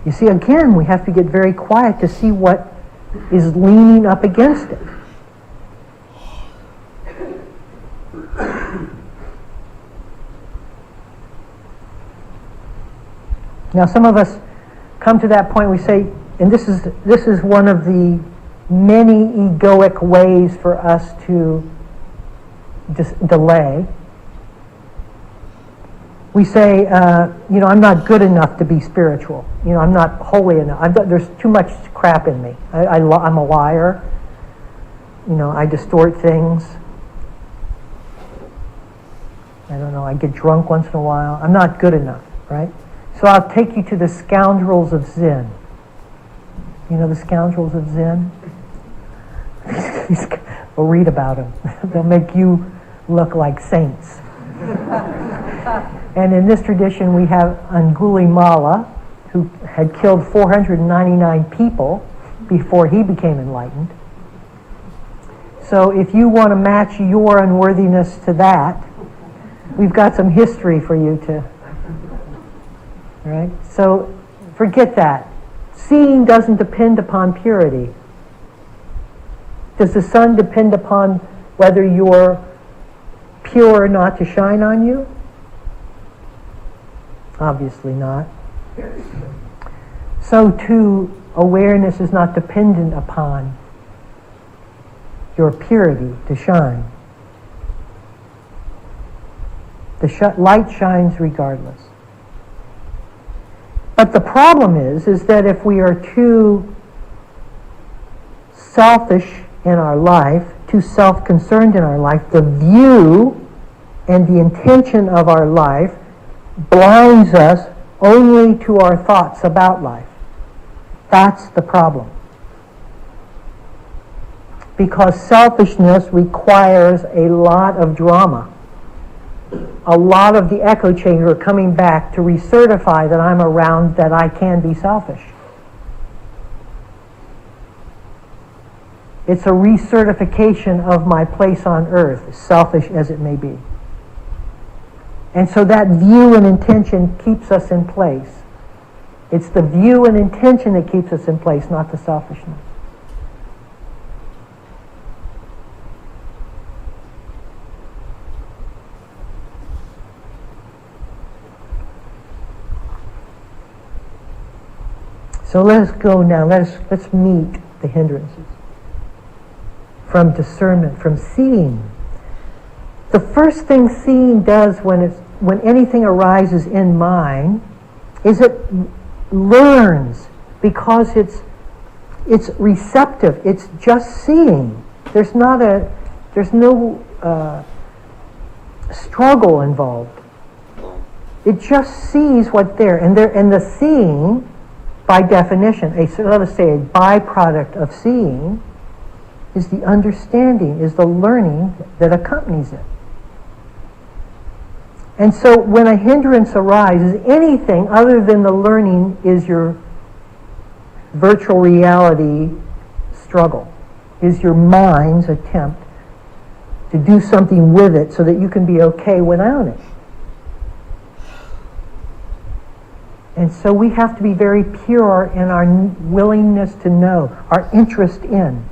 You see, again, we have to get very quiet to see what is leaning up against it. Now, some of us come to that point, we say, and this is one of the many egoic ways for us to delay. We say, I'm not good enough to be spiritual. I'm not holy enough. There's too much crap in me. I'm a liar. I distort things. I don't know, I get drunk once in a while. I'm not good enough, right? So I'll take you to the scoundrels of Zen. You know the scoundrels of Zen? We'll read about them. They'll make you look like saints. And in this tradition we have Angulimala, who had killed 499 people before he became enlightened. So if you want to match your unworthiness to that, we've got some history for you to... Right? So forget that. Seeing doesn't depend upon purity. Does the sun depend upon whether you're pure or not to shine on you? Obviously not. So too, awareness is not dependent upon your purity to shine. The light shines regardless. But the problem is that if we are too selfish in our life, too self-concerned in our life, the view and the intention of our life blinds us only to our thoughts about life. That's the problem. Because selfishness requires a lot of drama. A lot of the echo chamber coming back to recertify that I'm around, that I can be selfish. It's a recertification of my place on earth, selfish as it may be. And so that view and intention keeps us in place. It's the view and intention that keeps us in place, not the selfishness. So let us go now, let's meet the hindrances. From discernment, from seeing. The first thing seeing does when when anything arises in mind is it learns because it's receptive. It's just seeing. There's no struggle involved. It just sees what's there, and the seeing, by definition, let us say a byproduct of seeing, is the understanding, is the learning that accompanies it. And so when a hindrance arises, anything other than the learning is your virtual reality struggle, is your mind's attempt to do something with it so that you can be okay without it. And so we have to be very pure in our willingness to know, our interest in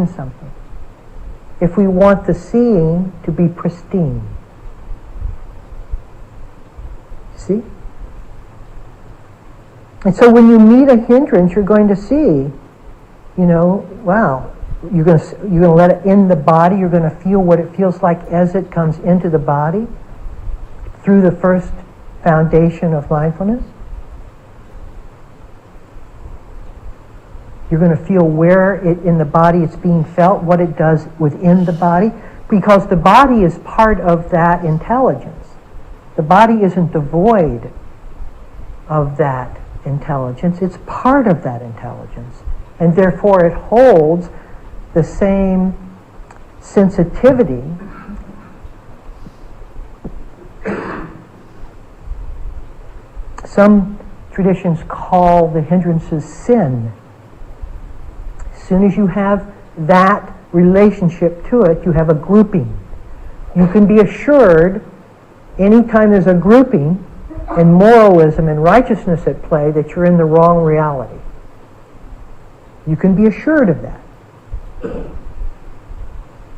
something, if we want the seeing to be pristine. See? And so when you meet a hindrance, you're going to see, wow, you're going to let it in the body, you're going to feel what it feels like as it comes into the body through the first foundation of mindfulness. You're going to feel where in the body it's being felt, what it does within the body, because the body is part of that intelligence. The body isn't devoid of that intelligence. It's part of that intelligence. And therefore it holds the same sensitivity some traditions call the hindrances sin. As soon as you have that relationship to it, you have a grouping. You can be assured anytime there's a grouping and moralism and righteousness at play that you're in the wrong reality. You can be assured of that.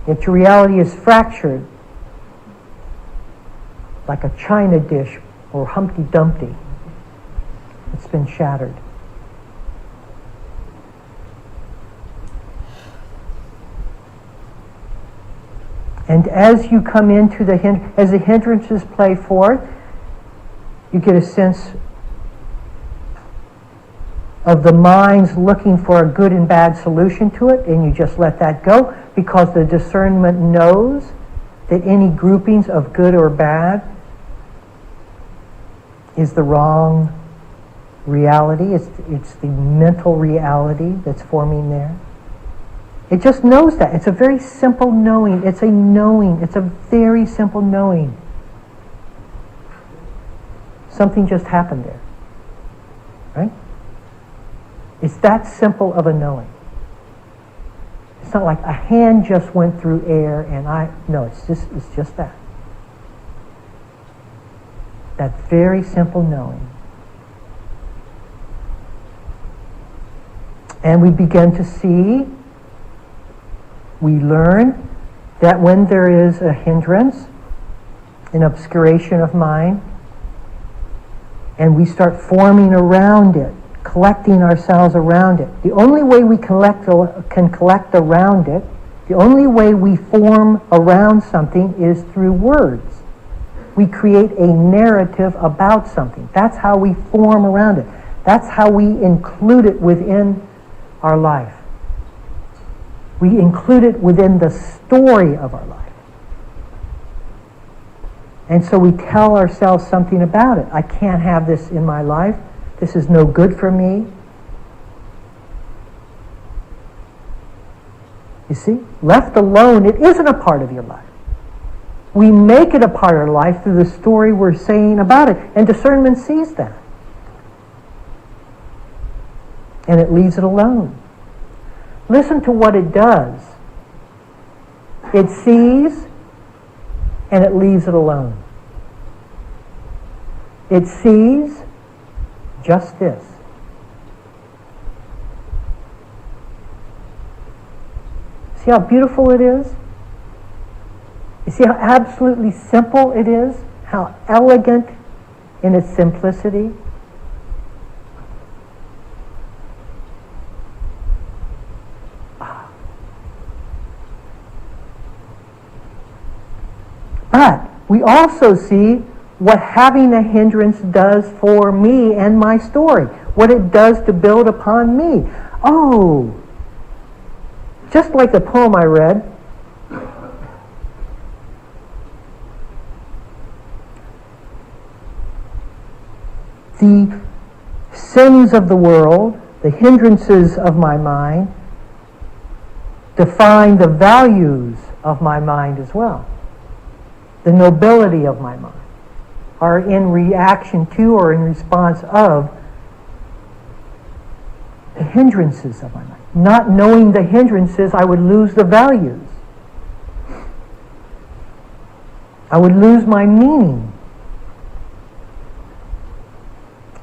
That your reality is fractured like a china dish or Humpty Dumpty. It's been shattered. And as you come into as the hindrances play forth, you get a sense of the mind's looking for a good and bad solution to it, and you just let that go because the discernment knows that any groupings of good or bad is the wrong reality. It's the mental reality that's forming there. It just knows that. It's a very simple knowing. It's a knowing. It's a very simple knowing. Something just happened there. Right? It's that simple of a knowing. It's not like a hand just went through air and no, it's just that. That very simple knowing. And we begin to see, we learn that when there is a hindrance, an obscuration of mind, and we start forming around it, collecting ourselves around it. The only way we can collect around it, the only way we form around something is through words. We create a narrative about something. That's how we form around it. That's how we include it within our life. We include it within the story of our life. And so we tell ourselves something about it. I can't have this in my life. This is no good for me. You see? Left alone, it isn't a part of your life. We make it a part of our life through the story we're saying about it. And discernment sees that. And it leaves it alone. Listen to what it does. It sees and it leaves it alone. It sees just this. See how beautiful it is? You see how absolutely simple it is? How elegant in its simplicity? But we we also see what having a hindrance does for me and my story, what it does to build upon me. Oh, just like the poem I read, the sins of the world, the hindrances of my mind, define the values of my mind as well. The nobility of my mind are in reaction to or in response of the hindrances of my mind. Not knowing the hindrances, I would lose the values. I would lose my meaning.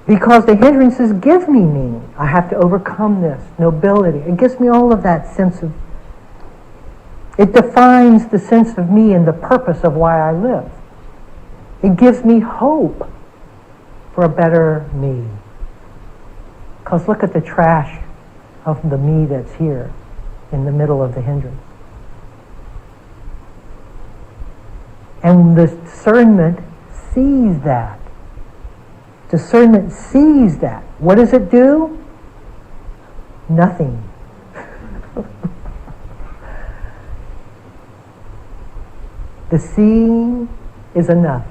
Because the hindrances give me meaning. I have to overcome this nobility. It gives me all of that sense of, it defines the sense of me and the purpose of why I live. It gives me hope for a better me. Because look at the trash of the me that's here in the middle of the hindrance. And the discernment sees that. Discernment sees that. What does it do? Nothing. The seeing is enough.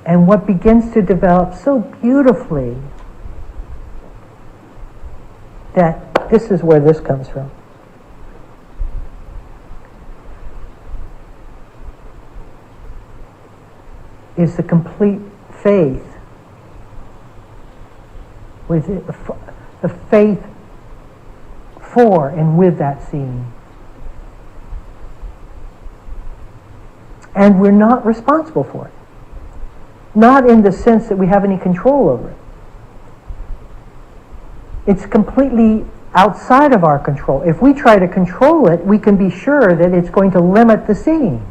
And what begins to develop so beautifully, that this is where this comes from. Is the complete faith with it, the faith for and with that seeing. And we're not responsible for it. Not in the sense that we have any control over it. It's completely outside of our control. If we try to control it, we can be sure that it's going to limit the seeing.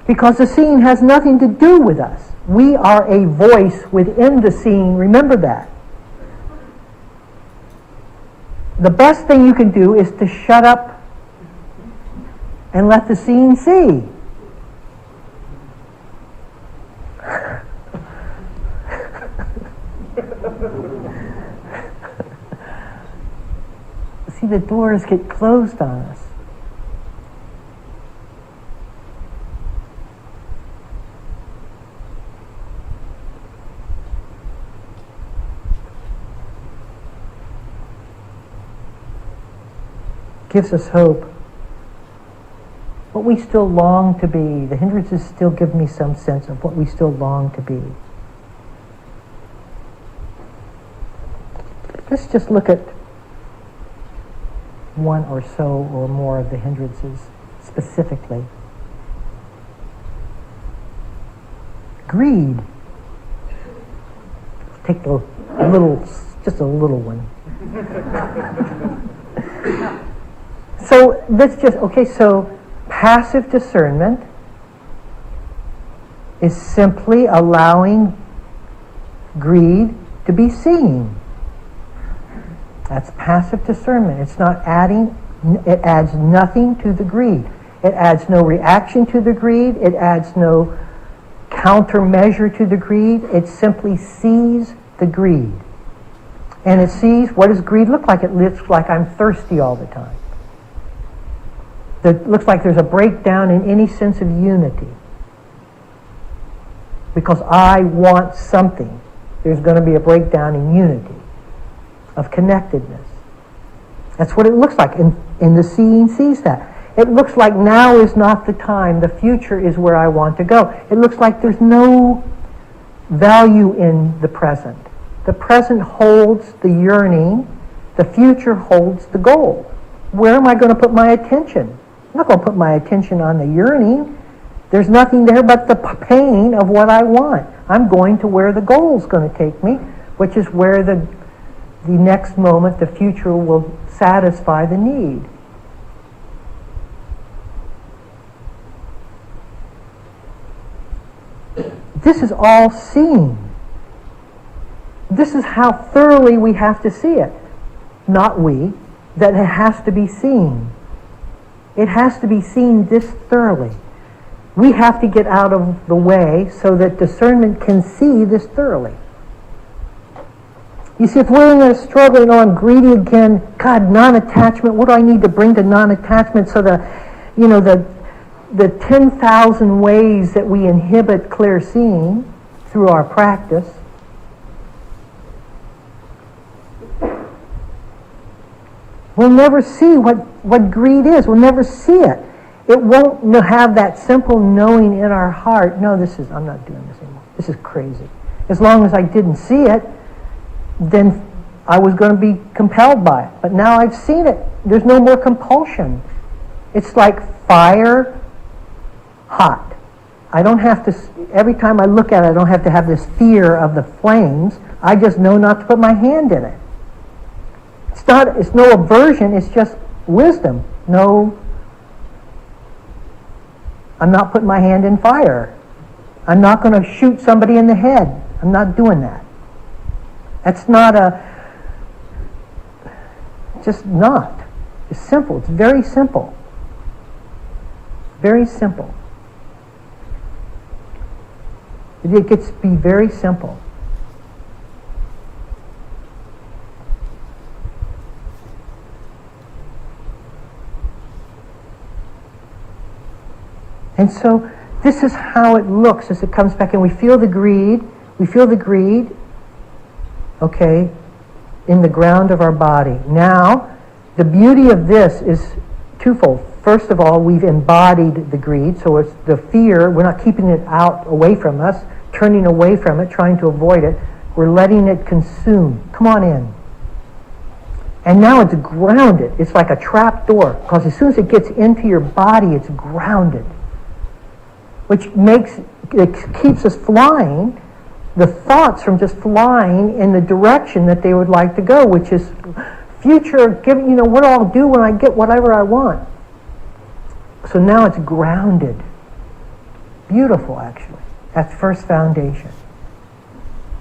Because the seeing has nothing to do with us. We are a voice within the seeing. Remember that. The best thing you can do is to shut up and let the seeing see. See, the doors get closed on us. Gives us hope. What we still long to be. The hindrances still give me some sense of what we still long to be. Let's just look at one or so or more of the hindrances specifically. Greed. Take the little, just a little one. So let's just, okay, so passive discernment is simply allowing greed to be seen. That's passive discernment. It's not adding, it adds nothing to the greed. It adds no reaction to the greed. It adds no countermeasure to the greed. It simply sees the greed. And it sees, what does greed look like? It looks like I'm thirsty all the time. It looks like there's a breakdown in any sense of unity. Because I want something, there's going to be a breakdown in unity, of connectedness. That's what it looks like, and the seeing sees that. It looks like now is not the time, the future is where I want to go. It looks like there's no value in the present. The present holds the yearning, the future holds the goal. Where am I going to put my attention? I'm not going to put my attention on the yearning. There's nothing there but the pain of what I want. I'm going to where the goal's going to take me, which is where the next moment, the future, will satisfy the need. This is all seeing. This is how thoroughly we have to see it. Not we, that it has to be seen. It has to be seen this thoroughly. We have to get out of the way so that discernment can see this thoroughly. You see, if we're in a struggle, I'm greedy again, God, non-attachment, what do I need to bring to non-attachment so the 10,000 ways that we inhibit clear seeing through our practice, we'll never see what greed is. We'll never see it. It won't have that simple knowing in our heart, no, I'm not doing this anymore. This is crazy. As long as I didn't see it, then I was going to be compelled by it. But now I've seen it. There's no more compulsion. It's like fire hot. I don't have to, every time I look at it, I don't have to have this fear of the flames. I just know not to put my hand in it. It's no aversion, it's just wisdom. No, I'm not putting my hand in fire. I'm not going to shoot somebody in the head. I'm not doing that. That's not just not. It's simple. It's very simple. Very simple. It gets to be very simple. And so this is how it looks as it comes back, and we feel the greed, okay, in the ground of our body. Now, the beauty of this is twofold. First of all, we've embodied the greed, so it's the fear, we're not keeping it out away from us, turning away from it, trying to avoid it. We're letting it consume. Come on in. And now it's grounded. It's like a trap door, because as soon as it gets into your body, it's grounded, which keeps us flying, the thoughts from just flying in the direction that they would like to go, which is future, what I'll do when I get whatever I want. So now it's grounded. Beautiful, actually. That's first foundation.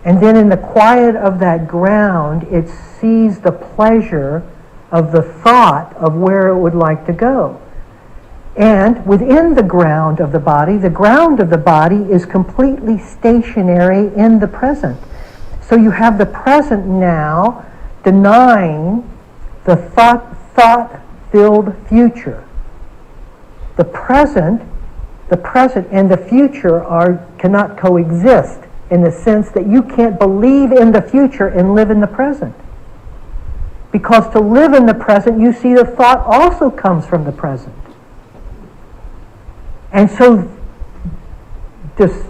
And then in the quiet of that ground, it sees the pleasure of the thought of where it would like to go. And within the ground of the body is completely stationary in the present. So you have the present now denying the thought-filled future. The present and the future cannot coexist, in the sense that you can't believe in the future and live in the present. Because to live in the present, you see the thought also comes from the present. And so this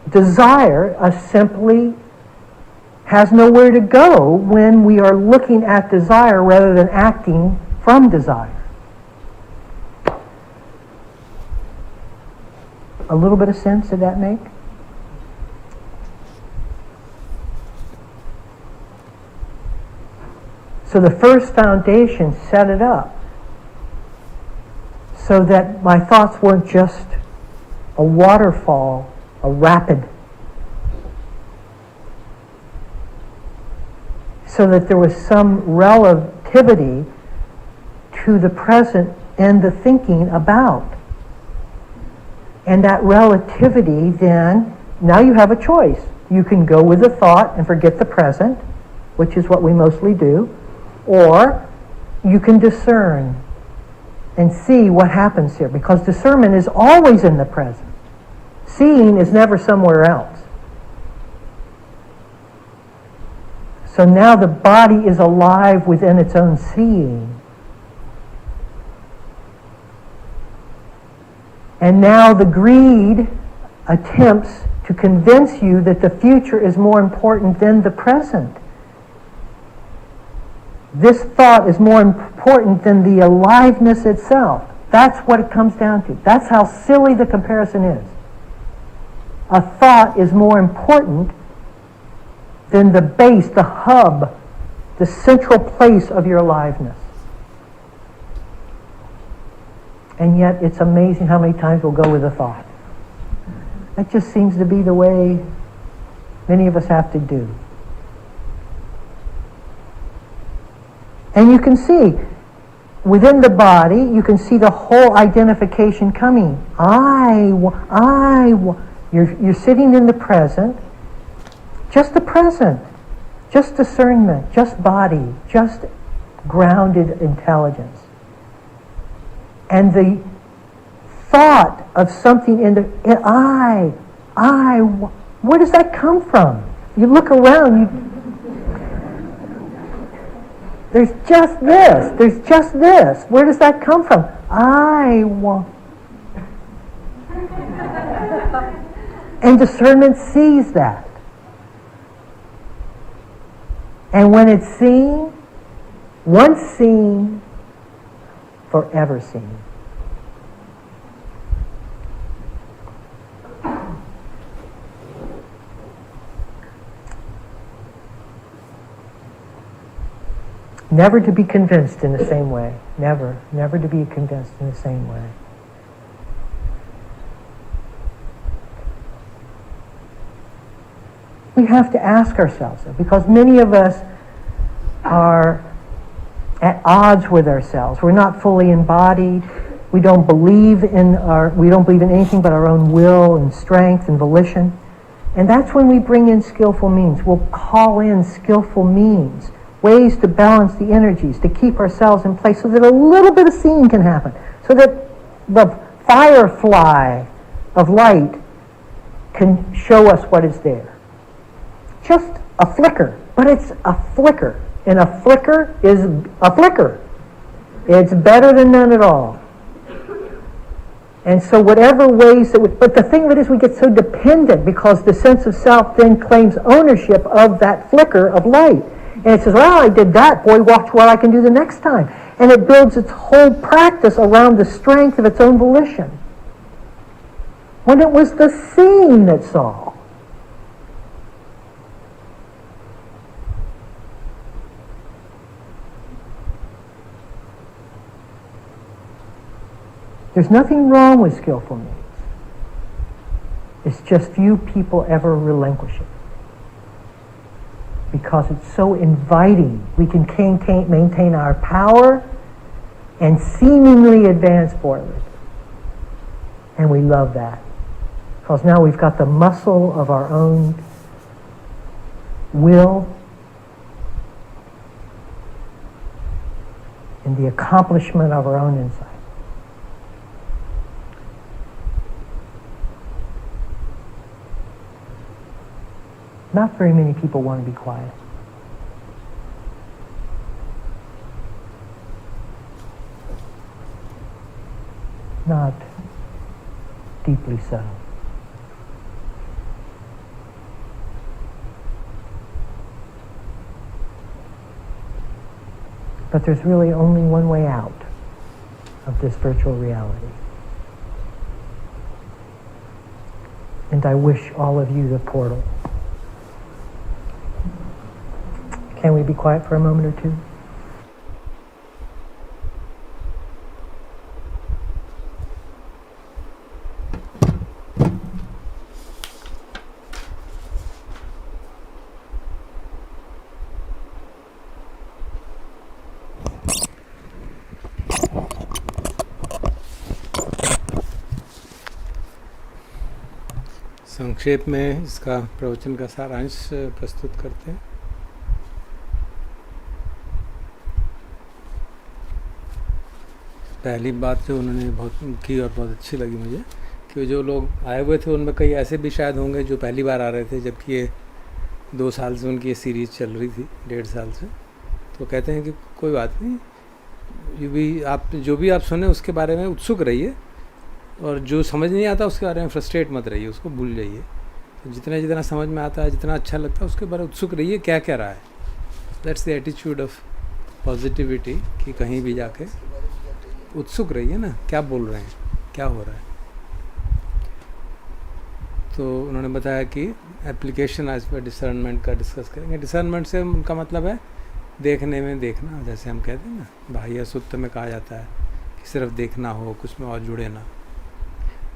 desire simply has nowhere to go when we are looking at desire rather than acting from desire. A little bit of sense did that make? So the first foundation set it up so that my thoughts weren't just a waterfall, a rapid. So that there was some relativity to the present and the thinking about. And that relativity then, now you have a choice. You can go with the thought and forget the present, which is what we mostly do, or you can discern and see what happens here, because discernment is always in the present. Seeing is never somewhere else. So now the body is alive within its own seeing. And now the greed attempts to convince you that the future is more important than the present. This thought is more important than the aliveness itself. That's what it comes down to. That's how silly the comparison is. A thought is more important than the base, the hub, the central place of your aliveness. And yet it's amazing how many times we'll go with a thought. That just seems to be the way many of us have to do. And you can see, within the body, you can see the whole identification coming. You're sitting in the present, just the present, just discernment, just body, just grounded intelligence. And the thought of something where does that come from? You look around, there's just this. Where does that come from? And discernment sees that. And when it's seen, once seen, forever seen. Never to be convinced in the same way. Never to be convinced in the same way. We have to ask ourselves, because many of us are at odds with ourselves. We're not fully embodied. We don't believe in anything but our own will and strength and volition. And that's when we bring in skillful means. We'll call in skillful means, ways to balance the energies, to keep ourselves in place so that a little bit of seeing can happen, so that the firefly of light can show us what is there. Just a flicker, but it's a flicker. And a flicker is a flicker. It's better than none at all. And so whatever ways but the thing of it is we get so dependent because the sense of self then claims ownership of that flicker of light. And it says, well, I did that. Boy, watch what I can do the next time. And it builds its whole practice around the strength of its own volition. When it was the seeing that saw. There's nothing wrong with skillful means. It's just few people ever relinquish it. Because it's so inviting. We can maintain our power and seemingly advance forward. And we love that. Because now we've got the muscle of our own will and the accomplishment of our own insight. Not very many people want to be quiet. Not deeply so. But there's really only one way out of this virtual reality. And I wish all of you the portal. Can we be quiet for a moment or two? संक्षेप में इसका प्रवचन का सारांश प्रस्तुत करते हैं। पहली बात जो उन्होंने बहुत की और बहुत अच्छी लगी मुझे कि जो लोग आए हुए थे उनमें कई ऐसे भी शायद होंगे जो पहली बार आ रहे थे, जबकि ये 2 साल से उनकी ये सीरीज़ चल रही थी, 1.5 साल से। तो कहते हैं कि कोई बात नहीं, जो भी आप सुने उसके बारे में उत्सुक रहिए, और जो समझ नहीं आता उसके बारे में फ्रस्ट्रेट मत रहिए, उसको भूल जाइए। तो जितना समझ में आता है, जितना अच्छा लगता है, उसके बारे में उत्सुक रहिए क्या क्या रहा है। That's the attitude of positivity, कि कहीं भी जाके उत्सुक रहिए ना, क्या बोल रहे हैं, क्या हो रहा है। तो उन्होंने बताया कि एप्लीकेशन आज पर डिसर्नमेंट का डिस्कस करेंगे। डिसर्नमेंट से उनका मतलब है देखने में देखना, जैसे हम कहते हैं ना, बाह्य सुत्त में कहा जाता है कि सिर्फ देखना हो, कुछ में और जुड़े ना।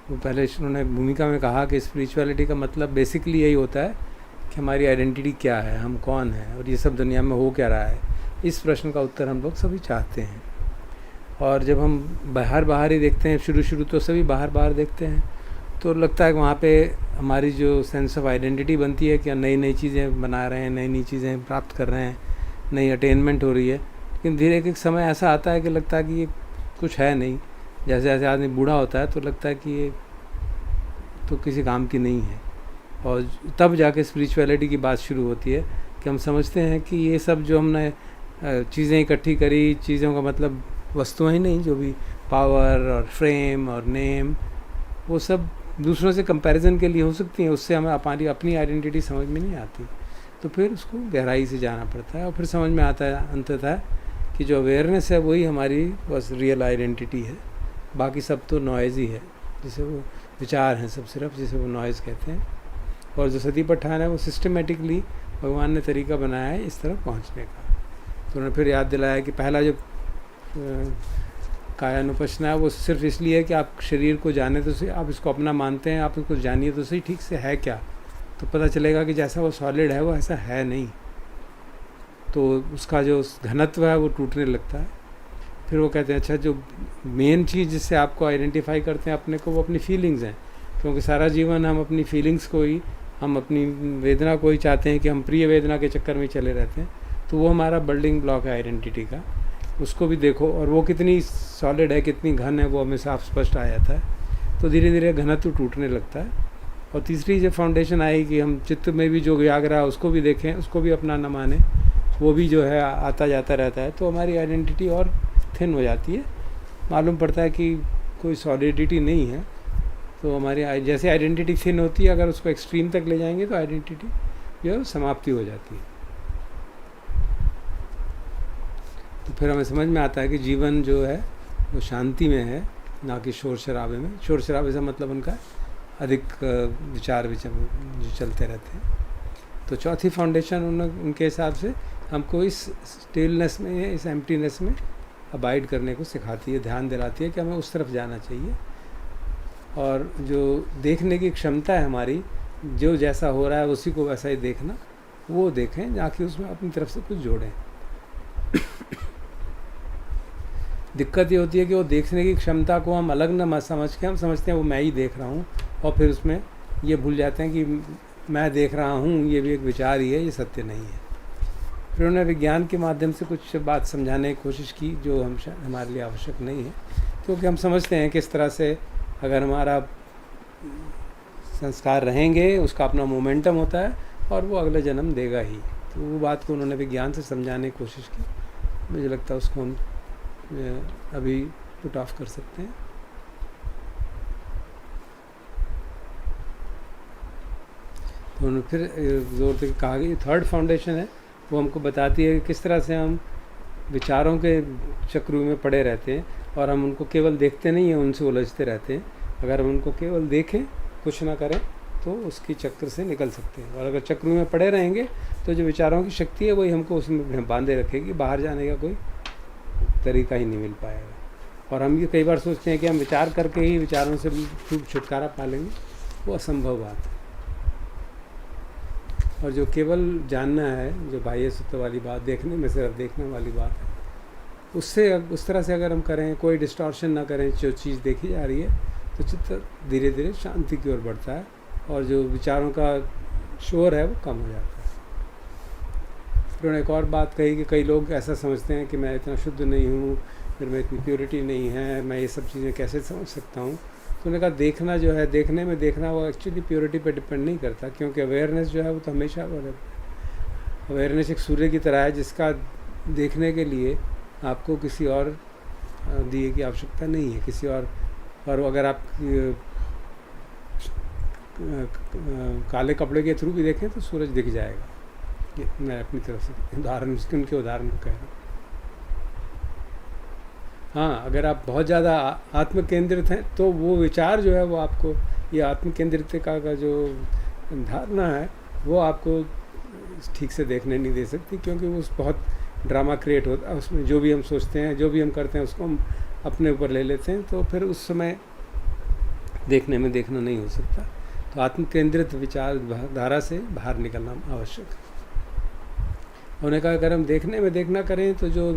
वो पहले उन्होंने भूमिका में कहा कि स्पिरिचुअलिटी का मतलब बेसिकली यही होता है कि हमारी आइडेंटिटी क्या है, हम कौन हैं, और ये सब दुनिया में हो क्या रहा है। इस प्रश्न का उत्तर हम लोग सभी चाहते हैं। और जब हम बाहर ही देखते हैं, शुरू तो सभी बाहर देखते हैं, तो लगता है कि वहाँ पे हमारी जो सेंस ऑफ आइडेंटिटी बनती है कि नई नई चीज़ें बना रहे हैं, नई चीज़ें प्राप्त कर रहे हैं, नई अटेनमेंट हो रही है। लेकिन धीरे एक समय ऐसा आता है कि लगता है कि ये कुछ है नहीं। जैसे जैसे आदमी बूढ़ा होता है तो लगता है कि ये तो किसी काम की नहीं है, और तब जाके स्पिरिचुअलिटी की बात शुरू होती है कि हम समझते हैं कि ये सब जो हमने चीज़ें इकट्ठी करी, चीज़ों का मतलब वस्तुएं ही नहीं, जो भी पावर और फ्रेम और नेम, वो सब दूसरों से कंपैरिजन के लिए हो सकती हैं, उससे हमें अपनी आइडेंटिटी समझ में नहीं आती। तो फिर उसको गहराई से जाना पड़ता है और फिर समझ में आता है अंततः कि जो अवेयरनेस है वही हमारी बस रियल आइडेंटिटी है, बाकी सब तो नॉइज़ ही है, जिसे वो विचार हैं सब सिर्फ, जिसे वो नॉइज़ कहते हैं। और जो सती पठान है वो सिस्टमेटिकली भगवान ने तरीका बनाया है इस तरफ पहुंचने का। तो उन्होंने फिर याद दिलाया कि पहला जो कायानुपश्ना है वो सिर्फ इसलिए है कि आप शरीर को जाने तो सही, आप इसको अपना मानते हैं, आप इसको जानिए तो सही ठीक से है क्या, तो पता चलेगा कि जैसा वो सॉलिड है वो ऐसा है नहीं। तो उसका जो घनत्व है वो टूटने लगता है। फिर वो कहते हैं अच्छा, जो मेन चीज़ जिससे आपको आइडेंटिफाई करते हैं अपने को, वो अपनी फीलिंग्स हैं, क्योंकि सारा जीवन हम अपनी फीलिंग्स को ही, हम अपनी वेदना को ही चाहते हैं कि हम प्रिय वेदना के चक्कर में चले रहते हैं। तो वो हमारा बिल्डिंग ब्लॉक है आइडेंटिटी का, उसको भी देखो, और वो कितनी सॉलिड है, कितनी घन है, वो हमें साफ स्पष्ट आ जाता है। तो धीरे धीरे घनत्व टूटने लगता है। और तीसरी जो फाउंडेशन आई कि हम चित्त में भी जो जाग रहा है उसको भी देखें, उसको भी अपना न माने, वो भी जो है आता जाता रहता है, तो हमारी आइडेंटिटी और थिन हो जाती है। मालूम पड़ता है कि कोई सॉलिडिटी नहीं है। तो हमारी जैसे आइडेंटिटी थिन होती है, अगर उसको एक्सट्रीम तक ले जाएंगे तो आइडेंटिटी जो है समाप्ति हो जाती है। तो फिर हमें समझ में आता है कि जीवन जो है वो शांति में है, ना कि शोर शराबे में। शोर शराबे से मतलब उनका अधिक विचार जो चलते रहते हैं। तो चौथी फाउंडेशन उनके हिसाब से हमको इस स्टिलनेस में, इस एम्प्टीनेस में अबाइड करने को सिखाती है, ध्यान दिलाती है कि हमें उस तरफ जाना चाहिए। और जो देखने की क्षमता है हमारी, जो जैसा हो रहा है उसी को वैसा ही देखना, वो देखें, ना कि उसमें अपनी तरफ से कुछ जोड़ें। दिक्कत ये होती है कि वो देखने की क्षमता को हम अलग न समझ के हम समझते हैं वो मैं ही देख रहा हूँ, और फिर उसमें ये भूल जाते हैं कि मैं देख रहा हूँ ये भी एक विचार ही है, ये सत्य नहीं है। फिर उन्होंने विज्ञान के माध्यम से कुछ बात समझाने की कोशिश की जो हमारे लिए आवश्यक नहीं है, क्योंकि हम समझते हैं किस तरह से अगर हमारा संस्कार रहेंगे, उसका अपना मोमेंटम होता है और वो अगला जन्म देगा ही। तो वो बात को उन्होंने विज्ञान से समझाने की कोशिश की। मुझे लगता है उसको हम अभी पुट ऑफ कर सकते हैं। तो उन्होंने फिर जोर से कहा कि थर्ड फाउंडेशन है, वो हमको बताती है कि किस तरह से हम विचारों के चक्रों में पड़े रहते हैं और हम उनको केवल देखते नहीं हैं, उनसे उलझते रहते हैं। अगर हम उनको केवल देखें, कुछ ना करें, तो उसकी चक्र से निकल सकते हैं। और अगर चक्रों में पड़े रहेंगे तो जो विचारों की शक्ति है वही हमको उसमें बांधे रखेगी, बाहर जाने का कोई तरीका ही नहीं मिल पाएगा। और हम ये कई बार सोचते हैं कि हम विचार करके ही विचारों से छुटकारा पा लेंगे, वो असंभव बात है। और जो केवल जानना है, जो बाह्य सत्य वाली बात, देखने में सिर्फ देखने वाली बात है, उससे उस तरह से अगर हम करें, कोई डिस्टॉर्शन ना करें, जो चीज़ देखी जा रही है, तो चित्त धीरे धीरे शांति की ओर बढ़ता है और जो विचारों का शोर है वो कम हो जाता है। फिर उन्होंने एक और बात कही कि कई लोग ऐसा समझते हैं कि मैं इतना शुद्ध नहीं हूँ, फिर मैं इतनी प्योरिटी नहीं है, मैं ये सब चीज़ें कैसे समझ सकता हूँ। तो उन्होंने कहा देखना जो है, देखने में देखना वो एक्चुअली प्योरिटी पे डिपेंड नहीं करता, क्योंकि अवेयरनेस जो है वो तो हमेशा अवेयरनेस एक सूर्य की तरह है, जिसका देखने के लिए आपको किसी और दिए की आवश्यकता नहीं है, किसी और अगर आप काले कपड़े के थ्रू भी देखें तो सूरज दिख जाएगा। ये मैं अपनी तरफ से उदाहरण, उनके उदाहरण को कह रहा हूँ। हाँ, अगर आप बहुत ज़्यादा आत्म केंद्रित हैं तो वो विचार जो है वो आपको, ये आत्म केंद्रितता का जो धारणा है वो आपको ठीक से देखने नहीं दे सकती, क्योंकि वो बहुत ड्रामा क्रिएट होता है उसमें। जो भी हम सोचते हैं, जो भी हम करते हैं, उसको हम अपने ऊपर ले लेते हैं, तो फिर उस समय देखने में देखना नहीं हो सकता। तो आत्म केंद्रित विचार धारा से बाहर निकलना आवश्यक है। उन्होंने कहा अगर हम देखने में देखना करें तो जो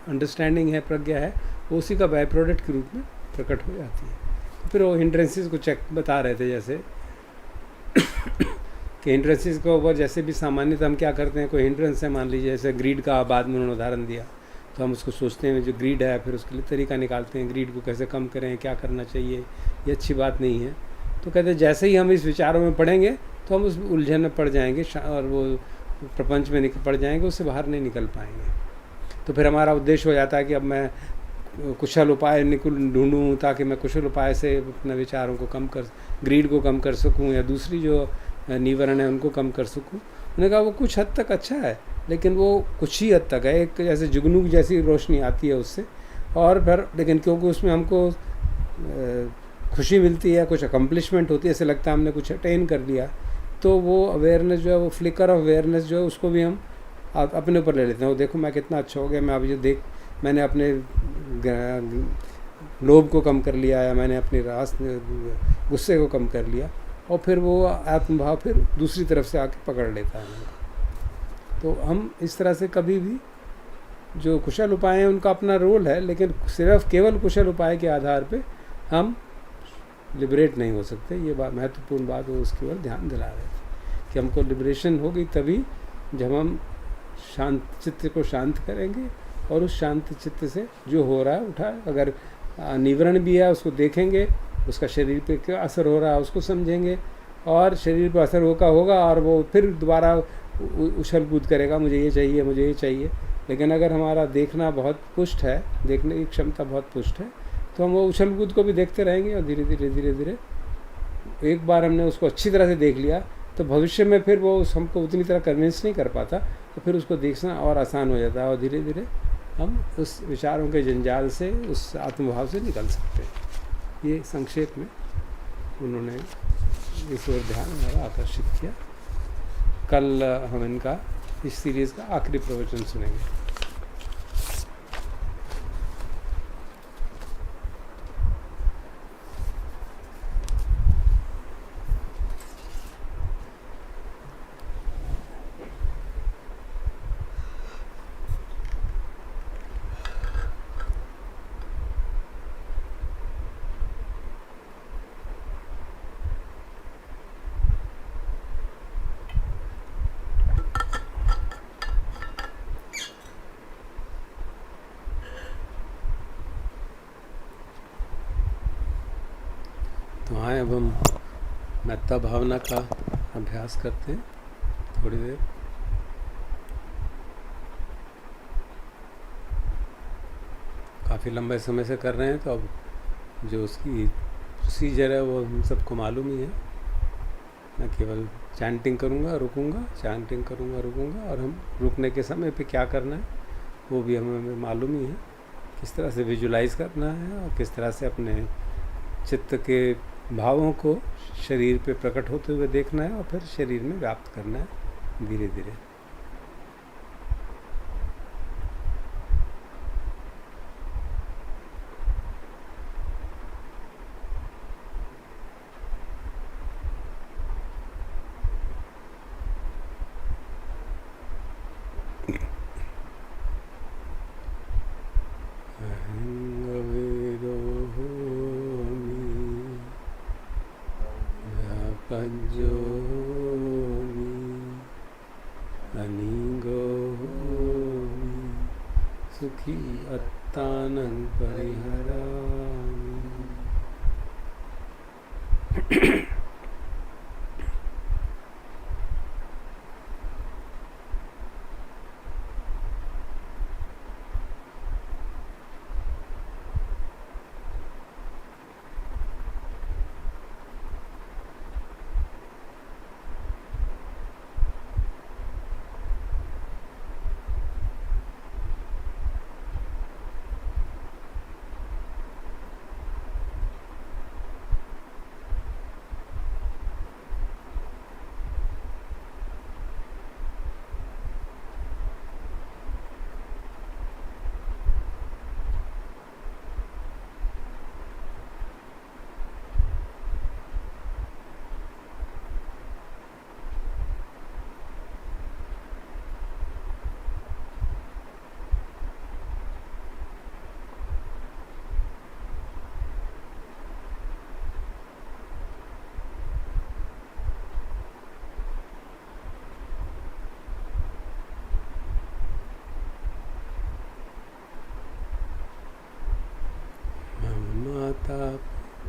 अंडरस्टैंडिंग है, प्रज्ञा है, वो उसी का बाय प्रोडक्ट के रूप में प्रकट हो जाती है। तो फिर वो हिंड्रेंसेस को चेक बता रहे थे, जैसे कि हिंड्रेंसेस के ऊपर जैसे भी सामान्यतः हम क्या करते हैं, कोई हिंड्रेंस है मान लीजिए जैसे ग्रीड का बाद में उन्होंने उदाहरण दिया, तो हम उसको सोचते हैं जो ग्रीड है, फिर उसके लिए तरीका निकालते हैं, ग्रीड को कैसे कम करें, क्या करना चाहिए, ये अच्छी बात नहीं है। तो कहते हैं जैसे ही हम इस विचारों में पढ़ेंगे तो हम उस उलझन में पड़ जाएंगे और वो प्रपंच में पड़ जाएंगे, उससे बाहर नहीं निकल पाएंगे। तो फिर हमारा उद्देश्य हो जाता है कि अब मैं कुशल उपाय ढूंढूं ताकि मैं कुशल उपाय से अपने विचारों को कम कर, ग्रीड को कम कर सकूं, या दूसरी जो निवरण है उनको कम कर सकूं। उन्होंने कहा वो कुछ हद तक अच्छा है, लेकिन वो कुछ ही हद तक है, एक जैसे जुगनू जैसी रोशनी आती है उससे, और फिर लेकिन क्योंकि उसमें हमको खुशी मिलती है, कुछ अकम्पलिशमेंट होती है, ऐसे लगता है हमने कुछ अटेन कर लिया, तो वो अवेयरनेस जो है, वो फ्लिकर ऑफ अवेयरनेस जो है, उसको भी हम अपने ऊपर ले लेते हैं। वो देखो मैं कितना अच्छा हो गया, मैं अभी जो मैंने अपने लोभ को कम कर लिया, या मैंने अपने गुस्से को कम कर लिया, और फिर वो आत्मभाव फिर दूसरी तरफ से आके पकड़ लेता है हमको। तो हम इस तरह से कभी भी जो कुशल उपाय हैं उनका अपना रोल है, लेकिन सिर्फ केवल कुशल उपाय के आधार पे हम लिबरेट नहीं हो सकते। ये बात महत्वपूर्ण बात, वो उसकी ओर ध्यान दिला रहे थे कि हमको लिबरेशन होगी तभी जब हम शांत चित्त को शांत करेंगे, और उस शांत चित्त से जो हो रहा है उठाए, अगर निवरण भी है उसको देखेंगे, उसका शरीर पे क्या असर हो रहा है उसको समझेंगे, और शरीर पर असर होगा और वो फिर दोबारा उछल कूद करेगा, मुझे ये चाहिए, मुझे ये चाहिए। लेकिन अगर हमारा देखना बहुत पुष्ट है, देखने की क्षमता बहुत पुष्ट है, तो हम वो उछल कूद को भी देखते रहेंगे, और धीरे धीरे एक बार हमने उसको अच्छी तरह से देख लिया तो भविष्य में फिर वो हमको उतनी तरह कन्विंस नहीं कर पाता, तो फिर उसको देखना और आसान हो जाता है, और धीरे धीरे हम उस विचारों के जंजाल से, उस आत्मभाव से निकल सकते हैं। ये संक्षेप में उन्होंने इस ओर ध्यान हमारा आकर्षित किया। कल हम इनका इस सीरीज़ का आखिरी प्रवचन सुनेंगे। तो आए अब हम मेत्ता भावना का अभ्यास करते हैं थोड़ी देर। काफ़ी लंबे समय से कर रहे हैं, तो अब जो उसकी प्रोसीजर है वो हम सबको मालूम ही है। मैं केवल चैंटिंग करूँगा, रुकूँगा, चैंटिंग करूँगा, रुकूँगा, और हम रुकने के समय पे क्या करना है वो भी हमें मालूम ही है, किस तरह से विजुलाइज करना है और किस तरह से अपने चित्त के भावों को शरीर पे प्रकट होते हुए देखना है, और फिर शरीर में व्याप्त करना है धीरे धीरे। सुखी अत्तानं परिहरामि।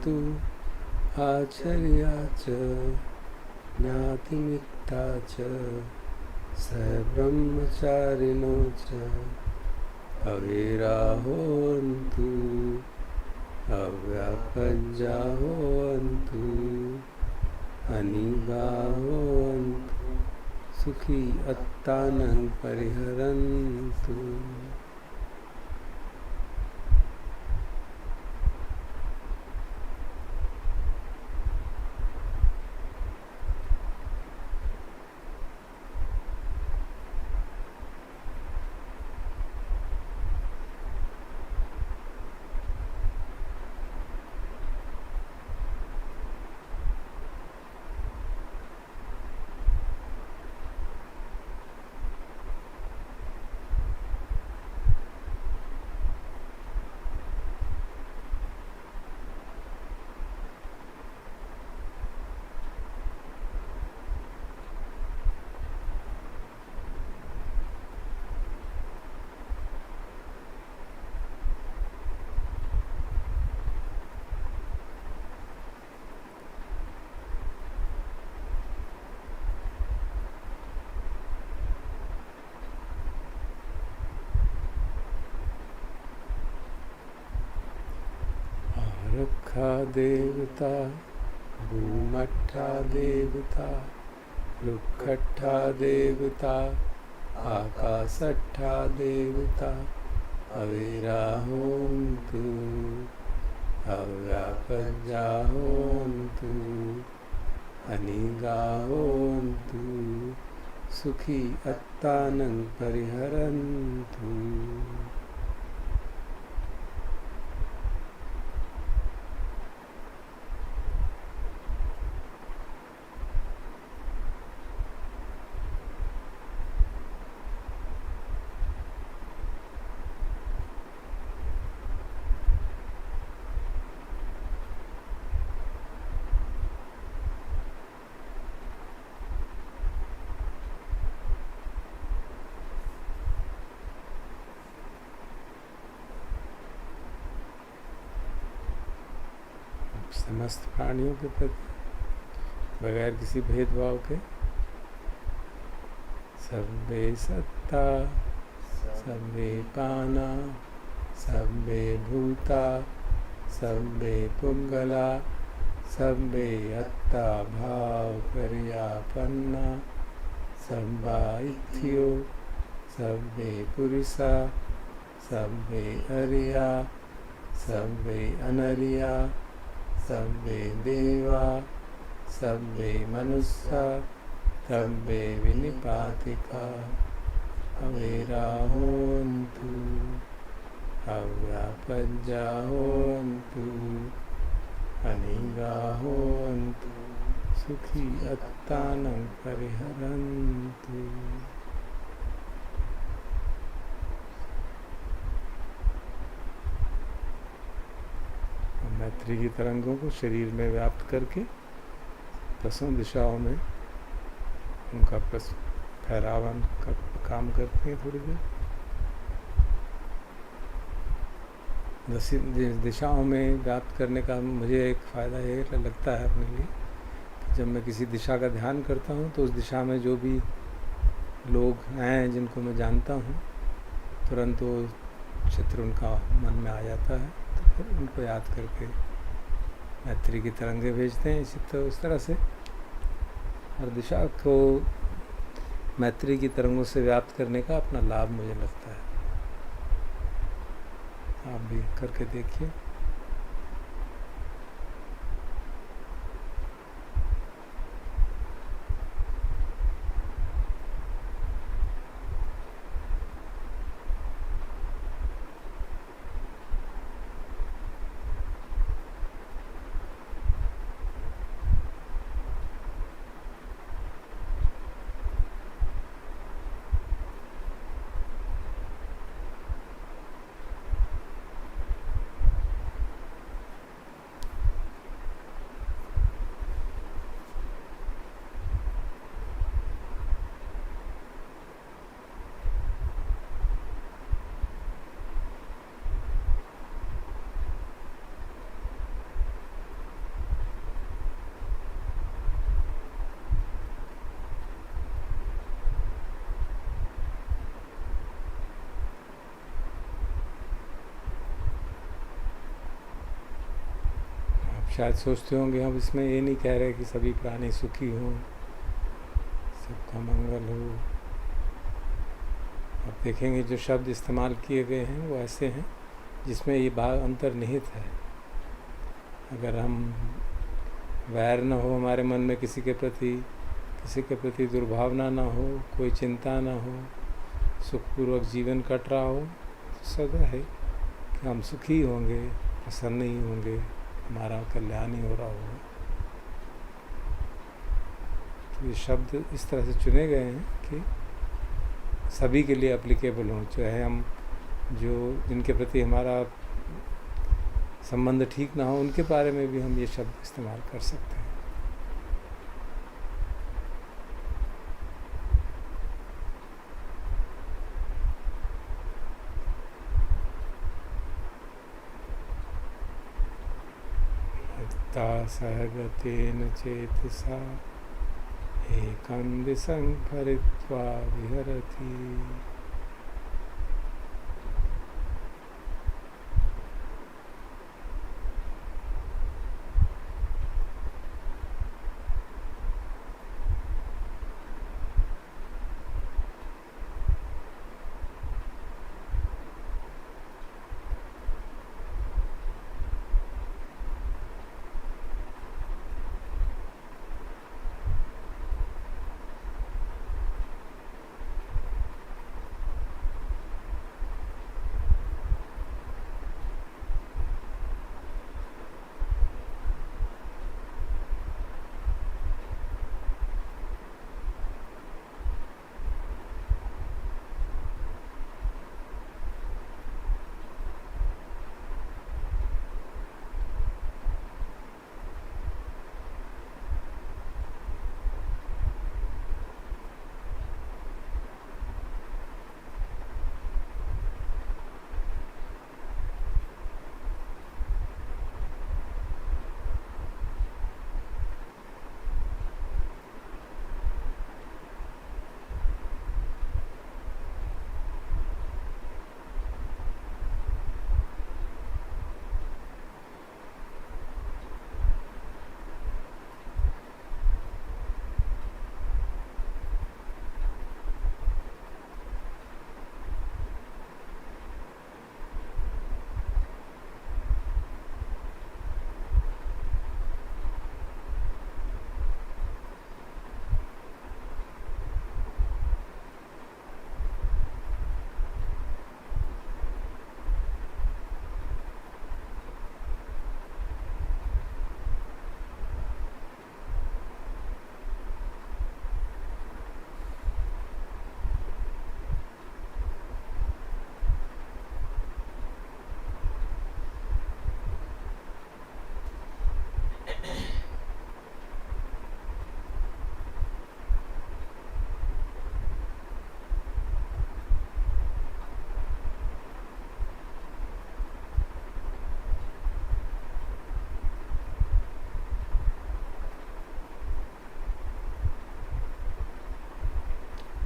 भवन्तु आचर्या च ज्ञातिमित्ता च सब्रह्मचारिणो च अविराहोन्तु अव्यापज्जा होन्तु अनिगा होन्तु सुखी अत्तानं परिहरन्तु। रुखा देवता भूमट्ठा देवता रुखट्ठा देवता आकाशट्ठा देवता अविराहोन्तु अव्यापज्जा होन्तु अनिगा होन्तु सुखी अत्तानं परिहरन्तु। समस्त प्राणियों के प्रति बगैर किसी भेदभाव के सर्वे सत्ता सर्वे पाना सर्वे भूता सर्वे पुंगला सर्वे अत्ता भाव पर्यापन्ना सर्वा इत्यो सर्वे पुरुषा सर्वे अरिया सर्वे अनरिया सर्वे देवा सर्वे मनुष्या सर्वे विनिपातिका अविराहोन्तु अव्यापज्जा होन्तु अनिगा होन्तु सुखी अत्तानं परिहरन्तु। मैत्री की तरंगों को शरीर में व्याप्त करके दसों दिशाओं में उनका फैलावन का काम करते हैं। थोड़ी देर दस दिशाओं में व्याप्त करने का मुझे एक फ़ायदा ये लगता है अपने लिए कि जब मैं किसी दिशा का ध्यान करता हूँ तो उस दिशा में जो भी लोग हैं जिनको मैं जानता हूँ तुरंत वो चित्र उनका मन में आ जाता है, तो फिर उनको याद करके मैत्री की तरंगे भेजते हैं। इस तरह से हर दिशा को मैत्री की तरंगों से व्याप्त करने का अपना लाभ मुझे लगता है। आप भी करके देखिए। शायद सोचते होंगे हम इसमें ये नहीं कह रहे कि सभी प्राणी सुखी हों, सबका मंगल हो। आप देखेंगे जो शब्द इस्तेमाल किए गए हैं वो ऐसे हैं जिसमें ये भाव अंतर्निहित है। अगर हम वैर न हो हमारे मन में किसी के प्रति दुर्भावना ना हो, कोई चिंता ना हो, सुखपूर्वक जीवन कट रहा हो, तो सदा है कि हम सुखी होंगे, प्रसन्न ही होंगे, हमारा कल्याण ही हो रहा होगा। तो ये शब्द इस तरह से चुने गए हैं कि सभी के लिए एप्लीकेबल हों, चाहे हम जिनके प्रति हमारा संबंध ठीक ना हो उनके बारे में भी हम ये शब्द इस्तेमाल कर सकते हैं। सहगतेन चेतसा एकं दिशं परित्वा विहरति।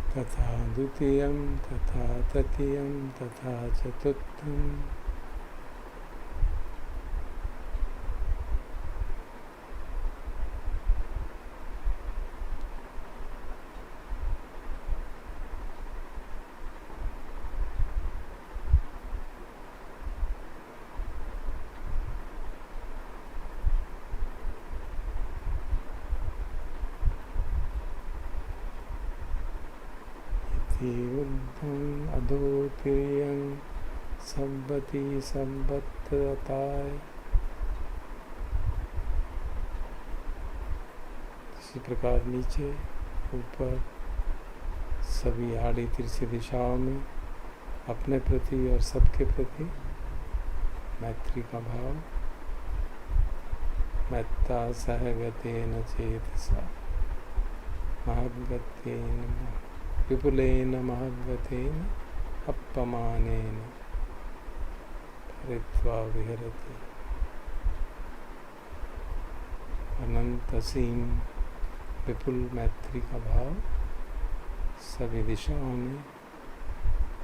तथा द्वितीयं तथा तृतीयं तथा चतुर्थं। ऊर्ध्वं अधोतिर्यं संवति संवत्सरताय। इसी प्रकार नीचे ऊपर सभी आड़ी तिरछी दिशाओं में अपने प्रति और सबके प्रति मैत्री का भाव। मैत्ता सहगतेन चेतसा महद्गतेन विपुलेन महद्गतेन अपमानेन परित्वा विहरति। अनंत असीम विपुल मैत्री का भाव सभी दिशाओं में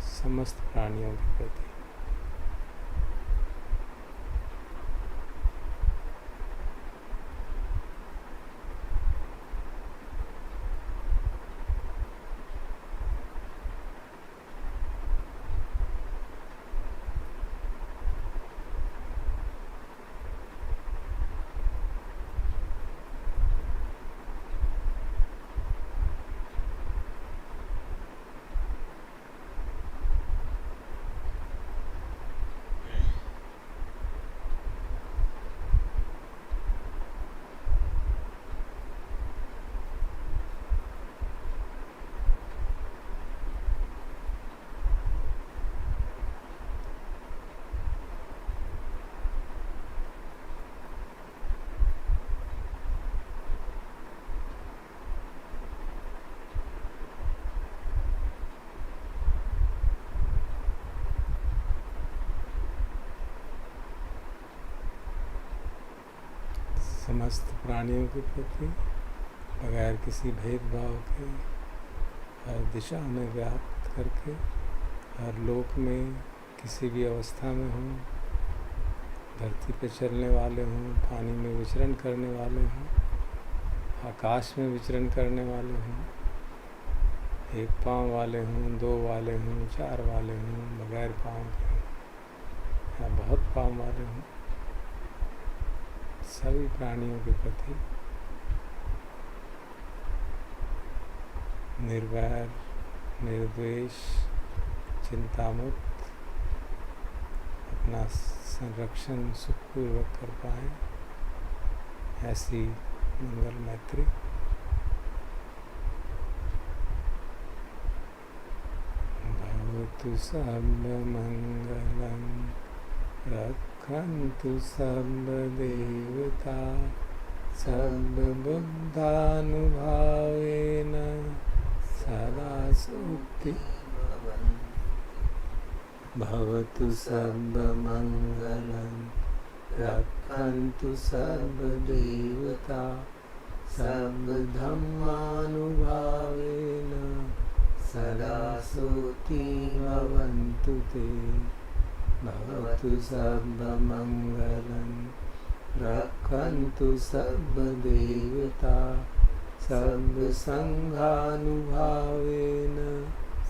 समस्त प्राणियों के प्रति। समस्त प्राणियों के प्रति बगैर किसी भेदभाव के हर दिशा में व्याप्त करके हर लोक में किसी भी अवस्था में हों, धरती पर चलने वाले हों, पानी में विचरण करने वाले हों, आकाश में विचरण करने वाले हों, एक पाँव वाले हों, दो वाले हों, चार वाले हों, बगैर पाँव के हों या बहुत पाँव वाले हों, सभी प्राणियों के प्रति निर्वैर, निर्द्वेष, चिंतामुक्त अपना संरक्षण सुखपूर्वक कर पाएँ, ऐसी मंगल मैत्री। भवतु सर्वमङ्गलं रक्षन्तु सर्वदेवता सर्वबुद्धानुभावेन सदा सुखी भवतु सर्वमङ्गलं रक्षन्तु सर्वदेवता सर्वधर्मानुभावेन सदा सुखी भवन्तु ते। भवतु सर्वमङ्गलं रक्षन्तु सर्वदेवता सर्वसङ्घानुभावेन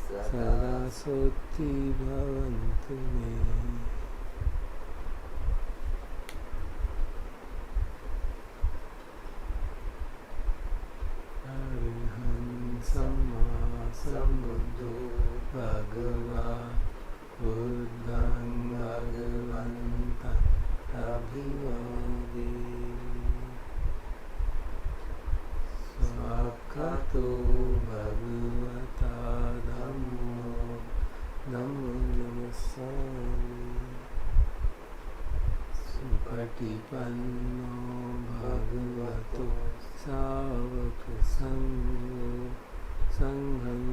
सदा सुखी भवन्तु मे। अरहं सम्मा सम्बुद्धो भगवान् बुद्धं भगवन्तं अभिवादे। स्वाक्षातो भगवता धम्मो नमस्सामि। सुपटिपन्नो भगवतो सावकसङ्घो संघं